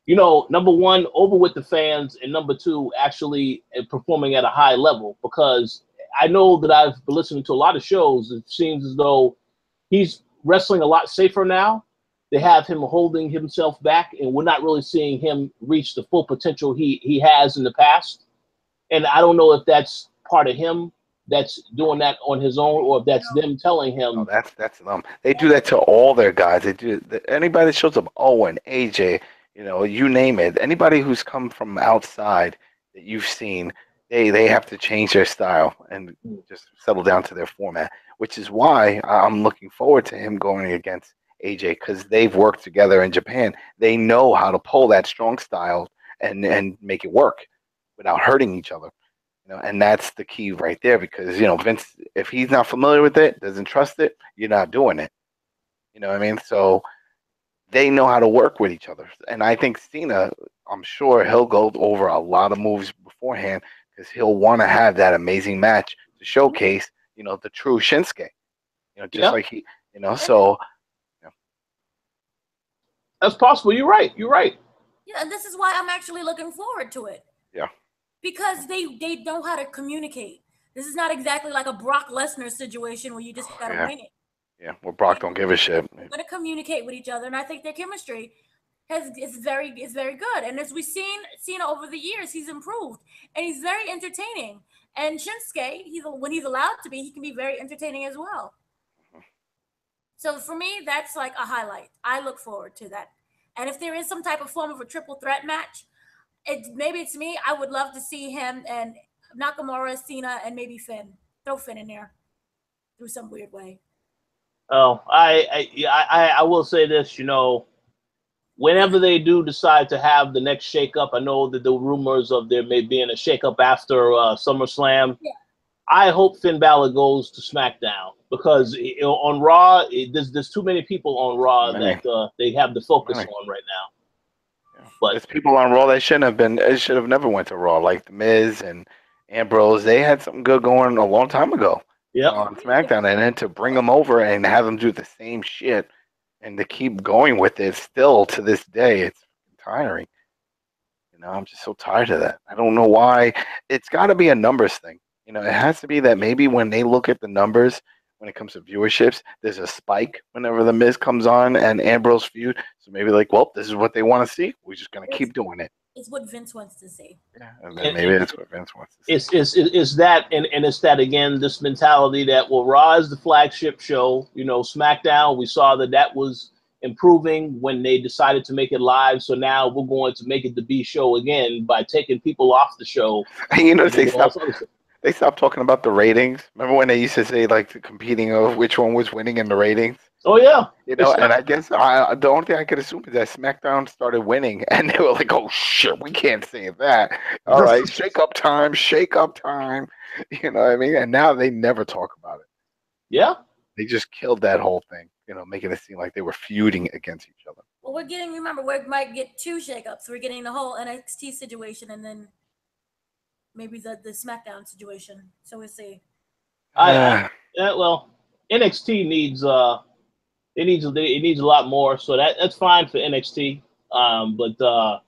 number one, over with the fans, and number two, actually performing at a high level. Because I know that I've been listening to a lot of shows. It seems as though he's wrestling a lot safer now. They have him holding himself back, and we're not really seeing him reach the full potential he has in the past. And I don't know if that's part of him that's doing that on his own, or if that's them telling him. No, that's them. They do that to all their guys. They do anybody that shows up, Owen, AJ, you name it. Anybody who's come from outside that you've seen, they have to change their style and just settle down to their format, which is why I'm looking forward to him going against AJ, because they've worked together in Japan. They know how to pull that strong style and make it work without hurting each other. And that's the key right there, because, Vince, if he's not familiar with it, doesn't trust it, you're not doing it. You know what I mean? So they know how to work with each other. And I think Cena, I'm sure he'll go over a lot of moves beforehand, because he'll want to have that amazing match to showcase, the true Shinsuke. Like he, so. That's possible. You're right. Yeah, and this is why I'm actually looking forward to it. Yeah. Because they know how to communicate. This is not exactly like a Brock Lesnar situation where you just gotta win it. Yeah, well, Brock don't give a shit. They're gonna communicate with each other, and I think their chemistry is very good. And as we've seen Cena over the years, he's improved and he's very entertaining. And Shinsuke, when he's allowed to be, he can be very entertaining as well. So for me, that's like a highlight. I look forward to that. And if there is some type of form of a triple threat match, maybe it's me. I would love to see him and Nakamura, Cena, and maybe Finn. Throw Finn in there through some weird way. Oh, I will say this, whenever they do decide to have the next shakeup, I know that the rumors of there may be a shakeup after SummerSlam. Yeah. I hope Finn Balor goes to SmackDown because on Raw, there's too many people on Raw that they have the focus on right now. Yeah. But there's people on Raw that shouldn't have been. It should have never went to Raw, like The Miz and Ambrose. They had something good going a long time ago. On SmackDown, and then to bring them over and have them do the same shit and to keep going with it still to this day, it's tiring. I'm just so tired of that. I don't know why. It's got to be a numbers thing. It has to be that maybe when they look at the numbers when it comes to viewerships, there's a spike whenever The Miz comes on and Ambrose feud. So maybe this is what they want to see. We're just going to keep doing it. It's what Vince wants to see. Yeah, and then maybe that's what Vince wants to see. It's that, and it's that again. This mentality that Raw is the flagship show. SmackDown. We saw that was improving when they decided to make it live. So now we're going to make it the B show again by taking people off the show. They stopped talking about the ratings. Remember when they used to say the competing of which one was winning in the ratings? Oh yeah. And I guess the only thing I could assume is that SmackDown started winning, and they were like, "Oh shit, we can't say that." All right, shake up time. You know what I mean? And now they never talk about it. Yeah. They just killed that whole thing. Making it seem like they were feuding against each other. Well, remember, we might get 2 shakeups. We're getting the whole NXT situation, and then maybe the SmackDown situation. So we'll see. Well, NXT needs it needs a lot more. So that's fine for NXT. But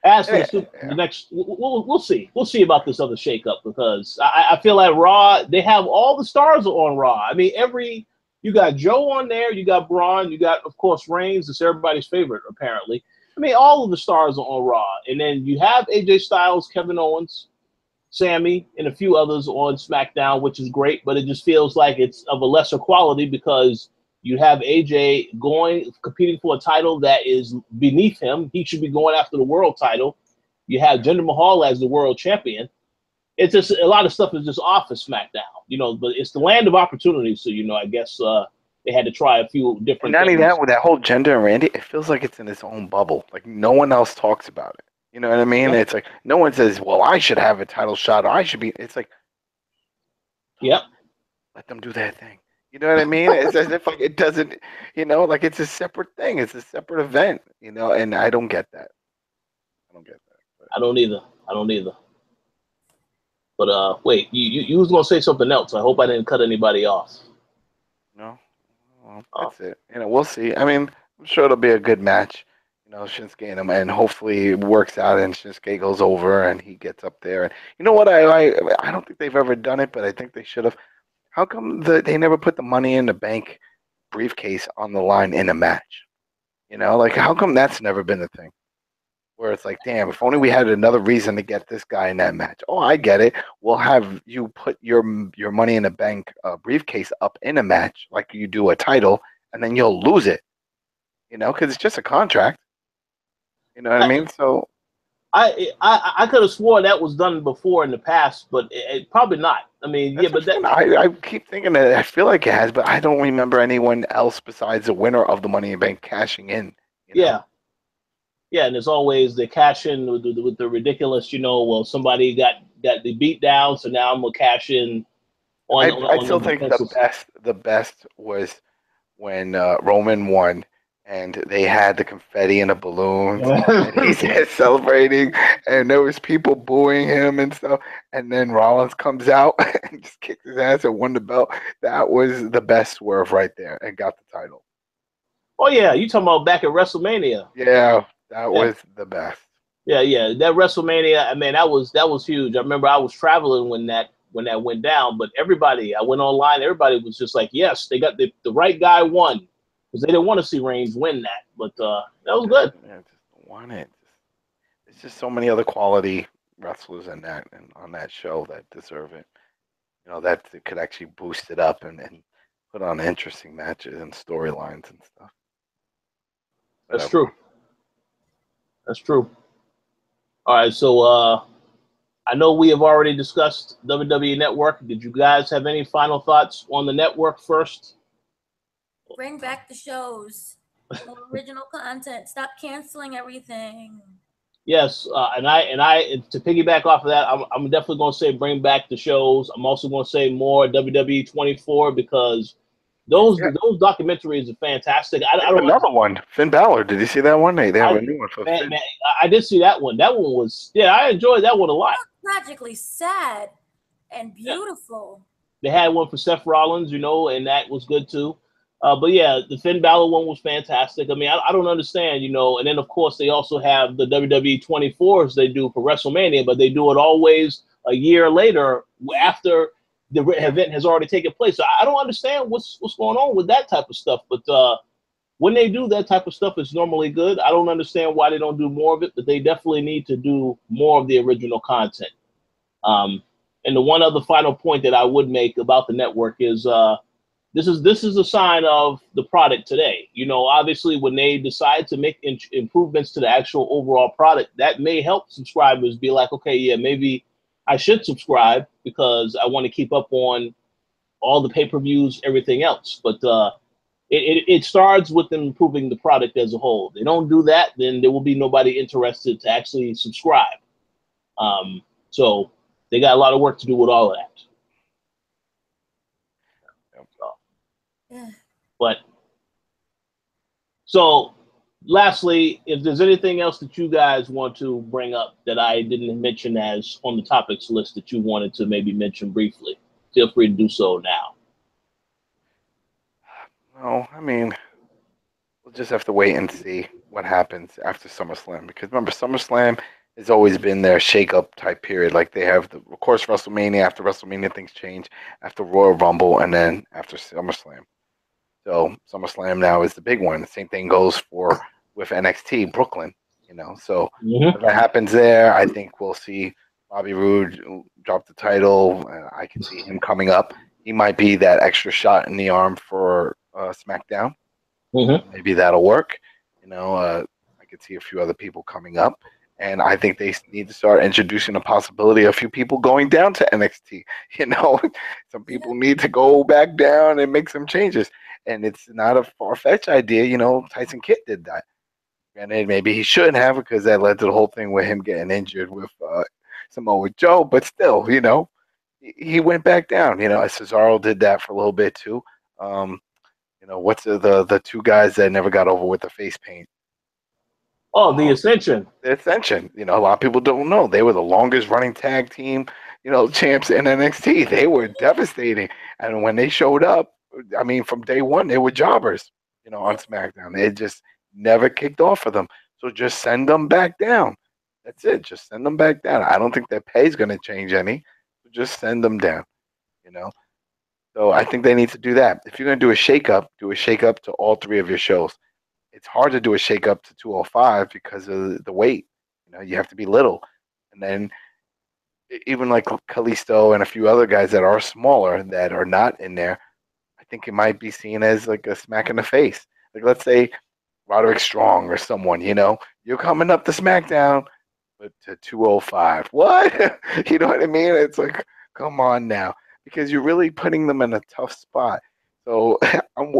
as for the next, we'll see. We'll see about this other shakeup because I feel like Raw, they have all the stars on Raw. I mean, you got Joe on there, you got Braun, you got, of course, Reigns. It's everybody's favorite, apparently. I mean, all of the stars are on Raw. And then you have AJ Styles, Kevin Owens, Sammy, and a few others on SmackDown, which is great, but it just feels like it's of a lesser quality because you have AJ competing for a title that is beneath him. He should be going after the world title. You have Jinder Mahal as the world champion. It's just a lot of stuff is just off of SmackDown, but it's the land of opportunity. So, I guess they had to try a few different things. Not only that, with that whole Jinder and Randy, it feels like it's in its own bubble. Like no one else talks about it. You know what I mean? Yeah. It's like no one says, well, I should have a title shot or I should be. It's like, yep. Let them do that thing. You know what I mean? It's as if it doesn't, it's a separate thing. It's a separate event, and I don't get that. But. I don't either. But wait, you was going to say something else. I hope I didn't cut anybody off. No. Well, that's it. We'll see. I mean, I'm sure it'll be a good match. Shinsuke and him, and hopefully it works out and Shinsuke goes over and he gets up there. And you know what? I don't think they've ever done it, but I think they should have. How come they never put the Money in the Bank briefcase on the line in a match? How come that's never been a thing? Where it's like, damn, if only we had another reason to get this guy in that match. Oh, I get it. We'll have you put your Money in the Bank briefcase up in a match like you do a title, and then you'll lose it. Because it's just a contract. You know what I mean? So I could have sworn that was done before in the past, but it probably not. I mean, I keep thinking that I feel like it has, but I don't remember anyone else besides the winner of the Money in the Bank cashing in. Yeah, and there's always the cash in with the ridiculous. Well, somebody got the beat down, so now I'm gonna cash in. I still think the best was when Roman won. And they had the confetti and the balloons, and he's celebrating, and there was people booing him and stuff. And then Rollins comes out and just kicked his ass and won the belt. That was the best swerve right there, and got the title. Oh yeah, you talking about back at WrestleMania? Yeah, that was the best. Yeah, that WrestleMania. I mean, that was huge. I remember I was traveling when that went down, but I went online. Everybody was just like, yes, they got the right guy won. because they didn't want to see Reigns win that. But that was good. Yeah, just don't want it. There's just so many other quality wrestlers in that and on that show that deserve it. That it could actually boost it up and put on interesting matches and storylines and stuff. That's Whatever. true. That's true. All right, so I know we have already discussed WWE Network. Did you guys have any final thoughts on the network first? Bring back the shows. More original content. Stop canceling everything. Yes, and I to piggyback off of that, I'm definitely going to say bring back the shows. I'm also going to say more WWE 24 because those documentaries are fantastic. I don't another one, Finn Balor. Did you see that one? They have a new one for Finn. Man, I did see that one. That one was I enjoyed that one a lot. Tragically sad and beautiful. They had one for Seth Rollins, and that was good too. But yeah, the Finn Balor one was fantastic. I mean, I don't understand, and then of course they also have the WWE 24s they do for WrestleMania, but they do it always a year later after the event has already taken place. So I don't understand what's going on with that type of stuff. But when they do that type of stuff, it's normally good. I don't understand why they don't do more of it, but they definitely need to do more of the original content. And the one other final point that I would make about the network is this is a sign of the product today. Obviously, when they decide to make improvements to the actual overall product, that may help subscribers be like, okay, yeah, maybe I should subscribe because I want to keep up on all the pay-per-views, everything else. But it starts with them improving the product as a whole. They don't do that, then there will be nobody interested to actually subscribe. So they got a lot of work to do with all of that. But so lastly, if there's anything else that you guys want to bring up that I didn't mention as on the topics list that you wanted to maybe mention briefly, feel free to do so now. No, I mean, we'll just have to wait and see what happens after SummerSlam. Because remember, SummerSlam has always been their shake-up type period. Like they have, of course, WrestleMania. After WrestleMania, things change. After Royal Rumble, and then after SummerSlam. So SummerSlam now is the big one. The same thing goes with NXT Brooklyn. So if that happens there, I think we'll see Bobby Roode drop the title. I can see him coming up. He might be that extra shot in the arm for SmackDown. Maybe that'll work. I could see a few other people coming up. And I think they need to start introducing the possibility of a few people going down to NXT. Some people need to go back down and make some changes. And it's not a far-fetched idea. Tyson Kidd did that. And maybe he shouldn't have because that led to the whole thing with him getting injured with Samoa Joe. But still, he went back down. Cesaro did that for a little bit too. What's the two guys that never got over with the face paint? Oh, the Ascension. The Ascension. A lot of people don't know. They were the longest running tag team, champs in NXT. They were devastating. And when they showed up, I mean, from day one, they were jobbers, on SmackDown. They just never kicked off for them. So just send them back down. That's it. Just send them back down. I don't think their pay is going to change any. Just send them down, So I think they need to do that. If you're going to do a shakeup to all three of your shows. It's hard to do a shakeup to 205 because of the weight. You have to be little. And then even like Kalisto and a few other guys that are smaller that are not in there, I think it might be seen as like a smack in the face. Like let's say Roderick Strong or someone, you're coming up to SmackDown but to 205. What? You know what I mean? It's like, come on now. Because you're really putting them in a tough spot. So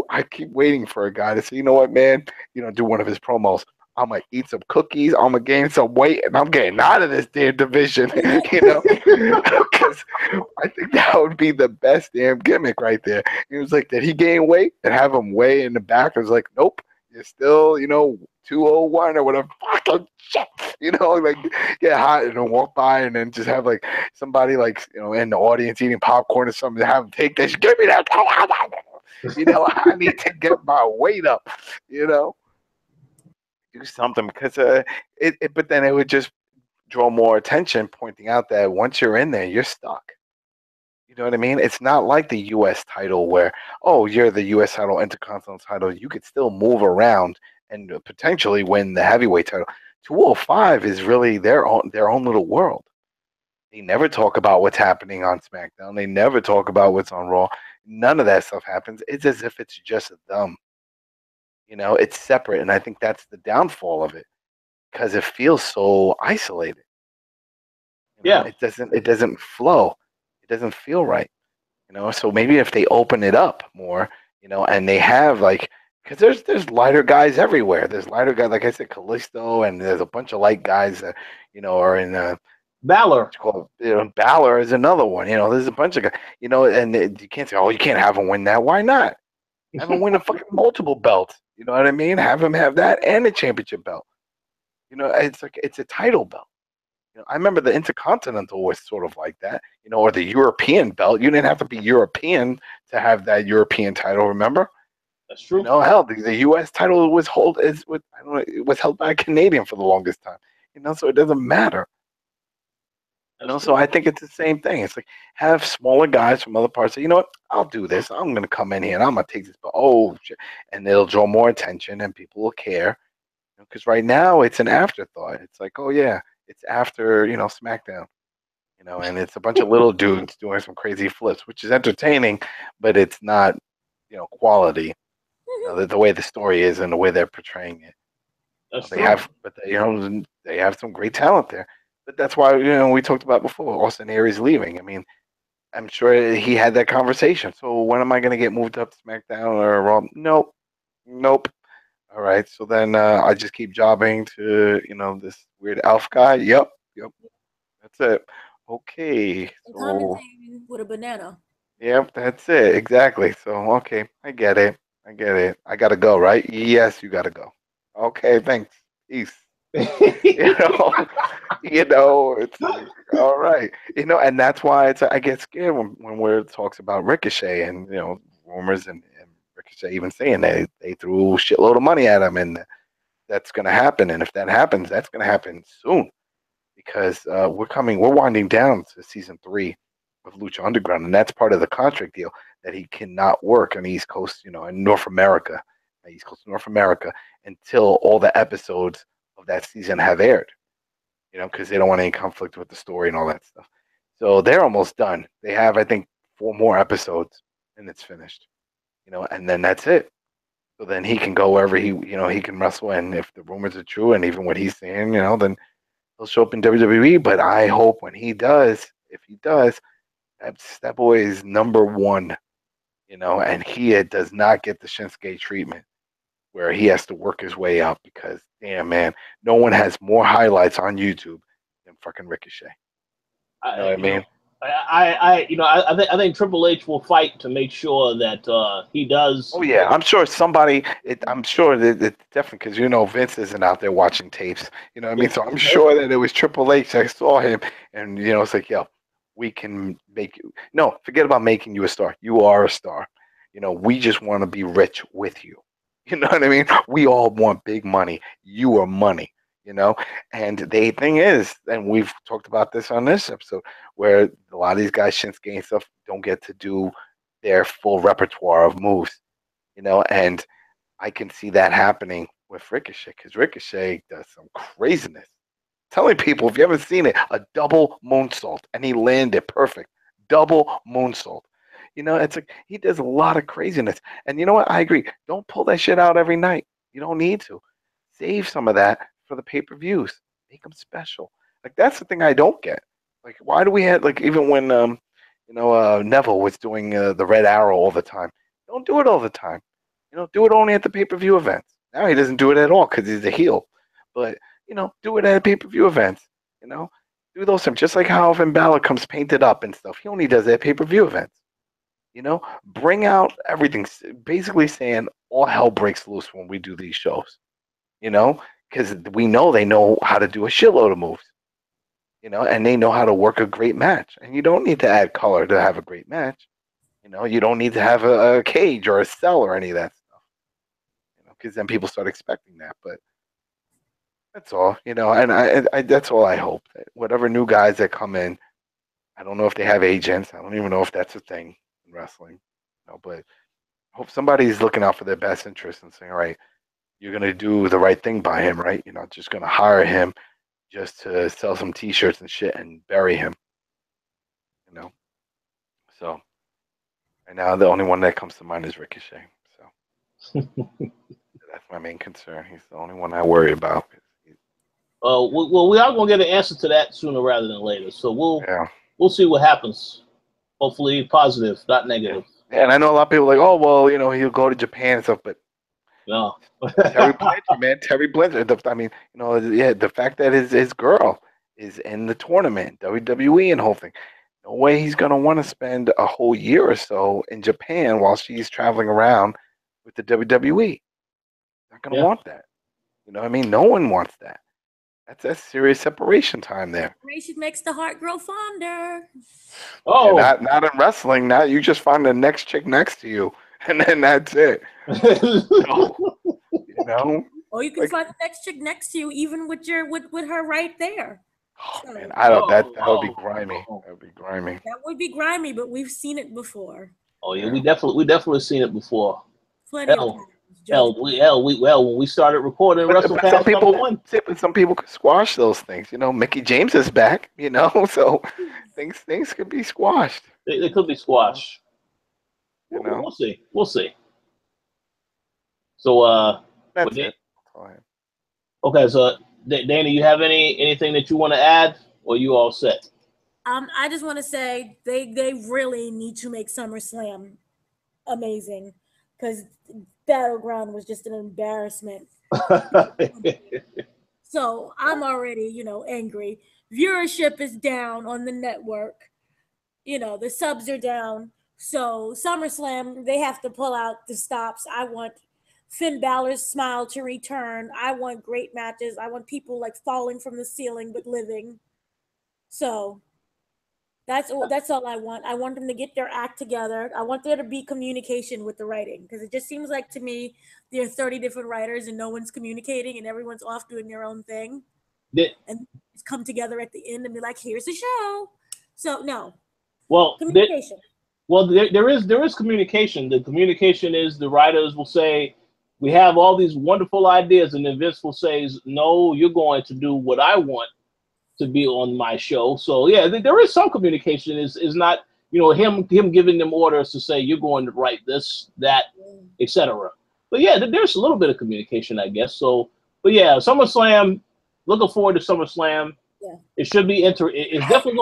I keep waiting for a guy to say, you know what, man, do one of his promos. I'm going to eat some cookies. I'm going to gain some weight, and I'm getting out of this damn division, Because I think that would be the best damn gimmick right there. He was like, did he gain weight? And have him way in the back. I was like, nope, you're still, 201 or whatever. Fucking shit. Like get hot and then walk by and then just have like somebody like, in the audience eating popcorn or something to have them take that. Give me that. I need to get my weight up, do something because but then it would just draw more attention, pointing out that once you're in there, you're stuck. You know what I mean? It's not like the U.S. title where, oh, you're the U.S. title, Intercontinental title. You could still move around and potentially win the heavyweight title. 205 is really their own little world. They never talk about what's happening on SmackDown. They never talk about what's on Raw. None of that stuff happens. It's as if it's just them. It's separate, and I think that's the downfall of it because it feels so isolated. Yeah. It doesn't flow. It doesn't feel right. So maybe if they open it up more, and they have because there's lighter guys everywhere. There's lighter guys, like I said, Callisto, and there's a bunch of light guys that are in Balor. Balor is another one. There's a bunch of guys. And you can't say, oh, you can't have him win that. Why not? Have him win a fucking multiple belt. You know what I mean? Have him have that and a championship belt. It's a title belt. I remember the Intercontinental was sort of like that, or the European belt. You didn't have to be European to have that European title. Remember? That's true. Hell, the U.S. title was it was held by a Canadian for the longest time. So it doesn't matter. So I think it's the same thing. It's like have smaller guys from other parts say, you know what, I'll do this. I'm gonna come in here and I'm gonna take this, but and it'll draw more attention and people will care. Because right now it's an afterthought. It's like, oh yeah, it's after SmackDown, and it's a bunch of little dudes doing some crazy flips, which is entertaining, but it's not quality. The way the story is and the way they're portraying it. That's they true. have, but they have some great talent there. But that's why we talked about before. Austin Aries leaving. I mean, I'm sure he had that conversation. So when am I going to get moved up to SmackDown or Raw? Nope. All right. So then I just keep jobbing to this weird Alf guy. Yep. That's it. Okay. So Commentating with a banana. yep, that's it. Exactly. So okay, I get it. I gotta go, right? Yes, you gotta go. Okay, thanks. Peace. It's all right. And that's why I get scared when Weird talks about Ricochet and rumors and Ricochet even saying they threw a shitload of money at him and that's gonna happen. And if that happens, that's gonna happen soon because we're winding down to season 3 of Lucha Underground, and that's part of the contract deal that he cannot work on the East Coast, in North America, East Coast North America, until all the episodes of that season have aired, because they don't want any conflict with the story and all that stuff. So they're almost done. They have, I think, 4 more episodes, and it's finished, and then that's it. So then he can go wherever he can wrestle, and if the rumors are true, and even what he's saying, then he'll show up in WWE. But I hope when he does, if he does, that boy is number 1, and he does not get the Shinsuke treatment where he has to work his way up because, damn, man, no one has more highlights on YouTube than fucking Ricochet. You know what I mean? I think Triple H will fight to make sure that he does. Oh yeah, I'm sure somebody. I'm sure that it's definitely because Vince isn't out there watching tapes. You know what I mean? So I'm sure that it was Triple H that saw him, and it's like, yo, we can make you. No, forget about making you a star. You are a star. We just want to be rich with you. You know what I mean? We all want big money. You are money. And the thing is, and we've talked about this on this episode, where a lot of these guys, Shinsuke and stuff, don't get to do their full repertoire of moves, and I can see that happening with Ricochet because Ricochet does some craziness. Telling people, if you haven't seen it, a double moonsault, and he landed perfect. Double moonsault. It's like he does a lot of craziness. And you know what? I agree. Don't pull that shit out every night. You don't need to. Save some of that for the pay-per-views. Make them special. Like that's the thing I don't get. Like why do we have even when Neville was doing the Red Arrow all the time? Don't do it all the time. Do it only at the pay-per-view events. Now he doesn't do it at all because he's a heel. But do it at pay-per-view events. Do those things. Just like how Finn Balor comes painted up and stuff. He only does that at pay-per-view events. Bring out everything. Basically saying all hell breaks loose when we do these shows. Because we know they know how to do a shitload of moves. And they know how to work a great match. And you don't need to add color to have a great match. You don't need to have a cage or a cell or any of that stuff. Because then people start expecting that. But that's all. And I that's all I hope. That whatever new guys that come in, I don't know if they have agents. I don't even know if that's a thing in wrestling. But I hope somebody's looking out for their best interest and saying, all right, you're going to do the right thing by him, right? You're not just going to hire him just to sell some T-shirts and shit and bury him, So, and now the only one that comes to mind is Ricochet. So that's my main concern. He's the only one I worry about. Well, we are going to get an answer to that sooner rather than later. So we'll see what happens. Hopefully positive, not negative. Yeah, and I know a lot of people are like, oh, well, he'll go to Japan and stuff, but no. Terry Blanchard, man, Terry Blanchard. I mean, the fact that his girl is in the tournament, WWE and whole thing. No way he's going to want to spend a whole year or so in Japan while she's traveling around with the WWE. Not going to want that. You know what I mean? No one wants that. That's serious separation time there. Separation makes the heart grow fonder. Oh, yeah, not in wrestling. Now you just find the next chick next to you, and then that's it. Or you can find the next chick next to you, even with her right there. Oh, man, I don't. That would be grimy. That would be grimy. That would be grimy, but we've seen it before. Oh yeah, we definitely seen it before. Plenty of times. When we started recording WrestleCast, some people could squash those things. Mickey James is back. So things could be squashed. They could be squashed. We'll see. So that's it. Okay, so Dana, you have anything that you want to add, or you all set? I just want to say they really need to make SummerSlam amazing, because Battleground was just an embarrassment. So I'm already, angry. Viewership is down on the network. The subs are down. So SummerSlam, they have to pull out the stops. I want Finn Balor's smile to return. I want great matches. I want people like falling from the ceiling but living. So that's all I want. I want them to get their act together. I want there to be communication with the writing, because it just seems like to me there are 30 different writers and no one's communicating and everyone's off doing their own thing. And it's come together at the end and be like, here's the show. So no. Well, communication. There is communication. The communication is the writers will say, we have all these wonderful ideas, and then Vince will say, no, you're going to do what I want to be on my show. So yeah, there is some communication. Is not him giving them orders to say you're going to write this, that, etc. But yeah, there's a little bit of communication, I guess. So, but yeah, SummerSlam. Looking forward to SummerSlam. Yeah. It should be It's definitely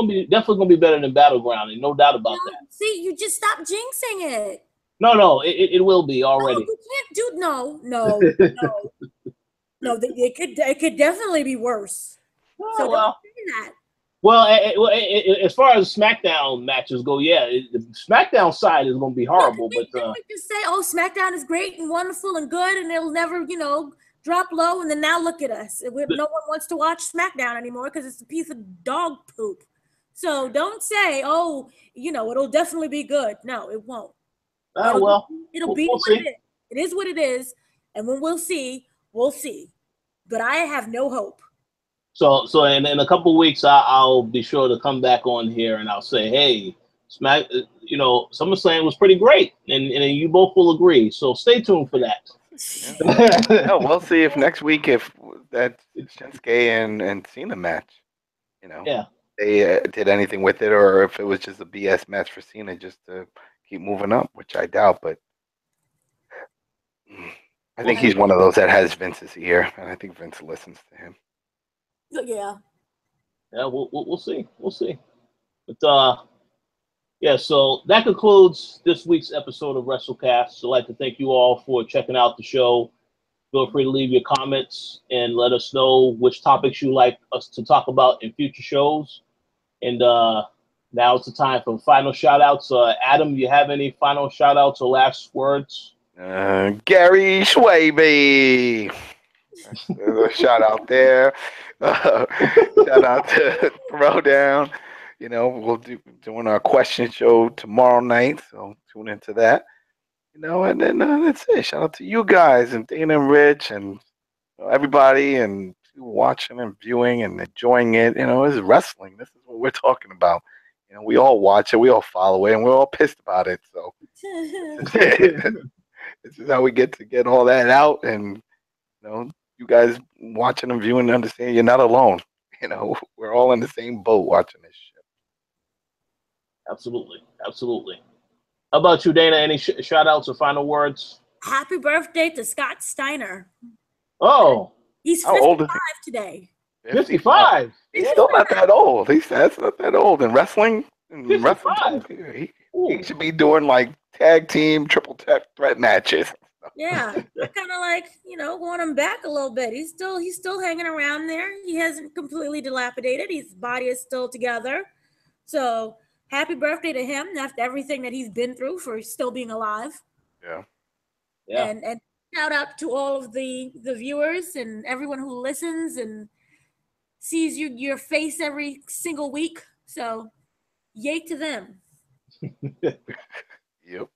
gonna be better than Battleground, and no doubt about that. See, you just stop jinxing it. No, it will be already. No, you can't do no. It could definitely be worse. So don't say that. Well, as far as SmackDown matches go, yeah, the SmackDown side is going to be horrible. They just say, "Oh, SmackDown is great and wonderful and good, and it'll never, drop low." And then now look at us. No one wants to watch SmackDown anymore because it's a piece of dog poop. So don't say, "Oh, it'll definitely be good." No, it won't. It'll be what it is. It is what it is, and when we'll see, we'll see. But I have no hope. So in a couple of weeks, I'll be sure to come back on here and I'll say, hey, SummerSlam was pretty great, and you both will agree. So stay tuned for that. Yeah, we'll see if next week if that Shinsuke and Cena match, they did anything with it, or if it was just a BS match for Cena just to keep moving up, which I doubt. But I think he's one of those that has Vince's ear, and I think Vince listens to him. Yeah. Yeah, we'll see. We'll see. But yeah, so that concludes this week's episode of WrestleCast. So I'd like to thank you all for checking out the show. Feel free to leave your comments and let us know which topics you like us to talk about in future shows. And now it's the time for final shout outs. Adam, you have any final shout outs or last words? Gary Schwabe. A shout out there. Shout out to Throwdown. We'll doing our question show tomorrow night, so tune into that. And then that's it. Shout out to you guys and Dana and Rich and everybody and watching and viewing and enjoying it. This is wrestling. This is what we're talking about. You know, we all watch it, we all follow it, and we're all pissed about it. So this is how we get all that out, and you know, you guys watching and viewing understand you're not alone. You know, we're all in the same boat watching this shit. Absolutely. Absolutely. How about you, Dana? Any shout outs or final words? Happy birthday to Scott Steiner. Oh, He's How old 55 is he? today. 55. He's still not that old. That's not that old. In wrestling, 55. he should be doing like tag team, triple threat matches. Yeah, I kind of like, want him back a little bit. He's still hanging around there. He hasn't completely dilapidated. His body is still together. So happy birthday to him after everything that he's been through for still being alive. Yeah. Yeah. And shout out to all of the viewers and everyone who listens and sees your face every single week. So yay to them. Yep.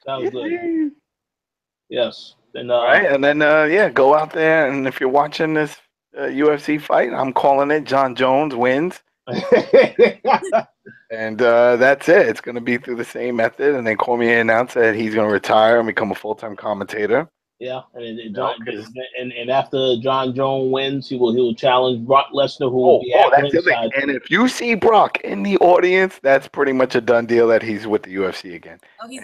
Sounds good. Yes. And right, and then go out there, and if you're watching this UFC fight, I'm calling it. John Jones wins, and that's it. It's going to be through the same method, and then Cormier announced that he's going to retire and become a full-time commentator. Yeah, and after John Jones wins, he will challenge Brock Lesnar, who will be at that's the ringside. thing. And if you see Brock in the audience, that's pretty much a done deal that he's with the UFC again. Oh, he's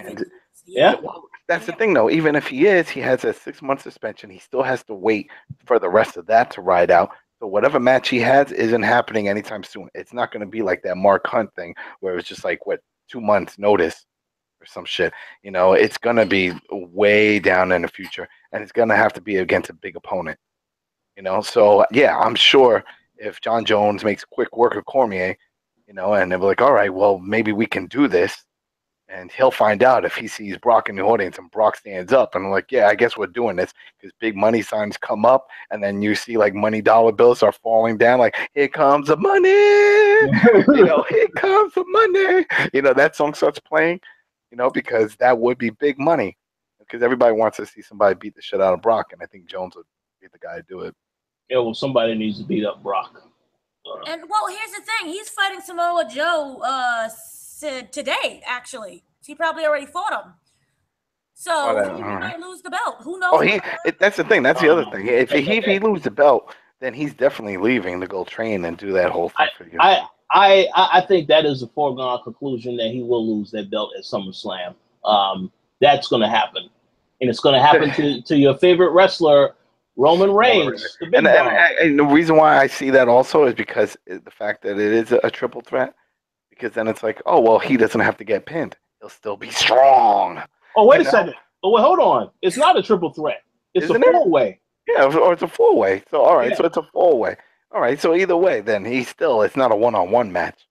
Yeah. Well, that's the thing, though. Even if he is, he has a 6-month suspension. He still has to wait for the rest of that to ride out. So whatever match he has isn't happening anytime soon. It's not going to be like that Mark Hunt thing where it's just like, 2 months notice or some shit. You know, it's going to be way down in the future, and it's going to have to be against a big opponent. You know, so yeah, I'm sure if John Jones makes quick work of Cormier, you know, and they'll be like, all right, well, maybe we can do this. And he'll find out if he sees Brock in the audience and Brock stands up and like, yeah, I guess we're doing this, because big money signs come up and then you see like money dollar bills start falling down, like, here comes the money, you know, here comes the money. You know, that song starts playing, you know, because that would be big money, because everybody wants to see somebody beat the shit out of Brock, and I think Jones would be the guy to do it. Yeah, well, somebody needs to beat up Brock. And well, here's the thing: he's fighting Samoa Joe today. Actually, he probably already fought him. So he might lose the belt. Who knows? Oh, that's the thing. That's the other thing. If he loses the belt, then he's definitely leaving to go train and do that whole thing for you. I think that is a foregone conclusion that he will lose that belt at SummerSlam. That's going to happen, and it's going to happen to your favorite wrestler, Roman Reigns. The big and the reason why I see that also is because the fact that it is a triple threat. Because then it's like, oh, well, he doesn't have to get pinned. He'll still be strong. Oh, wait a second. Oh, wait, hold on. It's not a triple threat. It's a four-way. Yeah, or it's a four-way. So, all right, so it's a four-way. All right, so either way, then it's not a one-on-one match.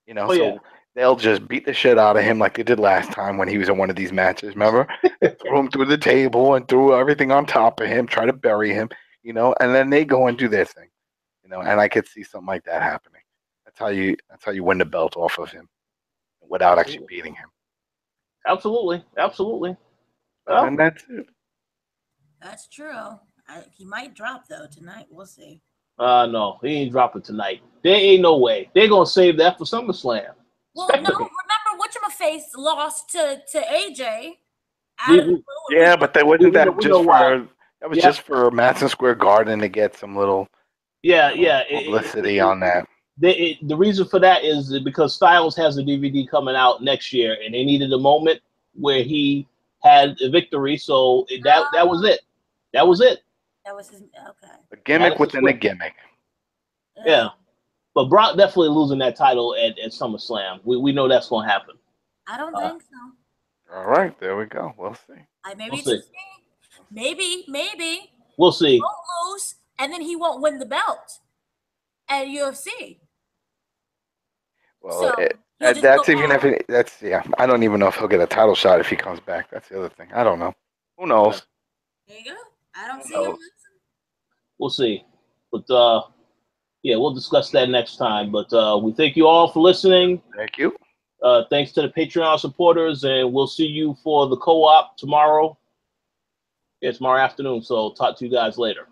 You know, they'll just beat the shit out of him like they did last time when he was in one of these matches, remember? Threw him through the table and threw everything on top of him, try to bury him, you know, and then they go and do their thing. You know, and I could see something like that happening. That's how you win the belt off of him without actually beating him. Absolutely. Well, and that's it. That's true. He might drop though tonight. We'll see. No, he ain't dropping tonight. There ain't no way. They're gonna save that for SummerSlam. Well, no, remember whatchamaface lost to AJ. Yeah, but that wasn't that just for that was just for Madison Square Garden to get some little publicity on that. The reason for that is because Styles has a DVD coming out next year, and they needed a moment where he had a victory. So that was it. That was it. That was his okay. A gimmick within a gimmick. Yeah, but Brock definitely losing that title at SummerSlam. We know that's going to happen. I don't think so. All right, there we go. We'll see. Maybe. We'll see. He won't lose, and then he won't win the belt at UFC. Well, that's even if I don't even know if he'll get a title shot if he comes back. That's the other thing. I don't know. Who knows? There you go. I don't see him. We'll see. But we'll discuss that next time. But we thank you all for listening. Thank you. Thanks to the Patreon supporters, and we'll see you for the co-op tomorrow. It's tomorrow afternoon, so talk to you guys later.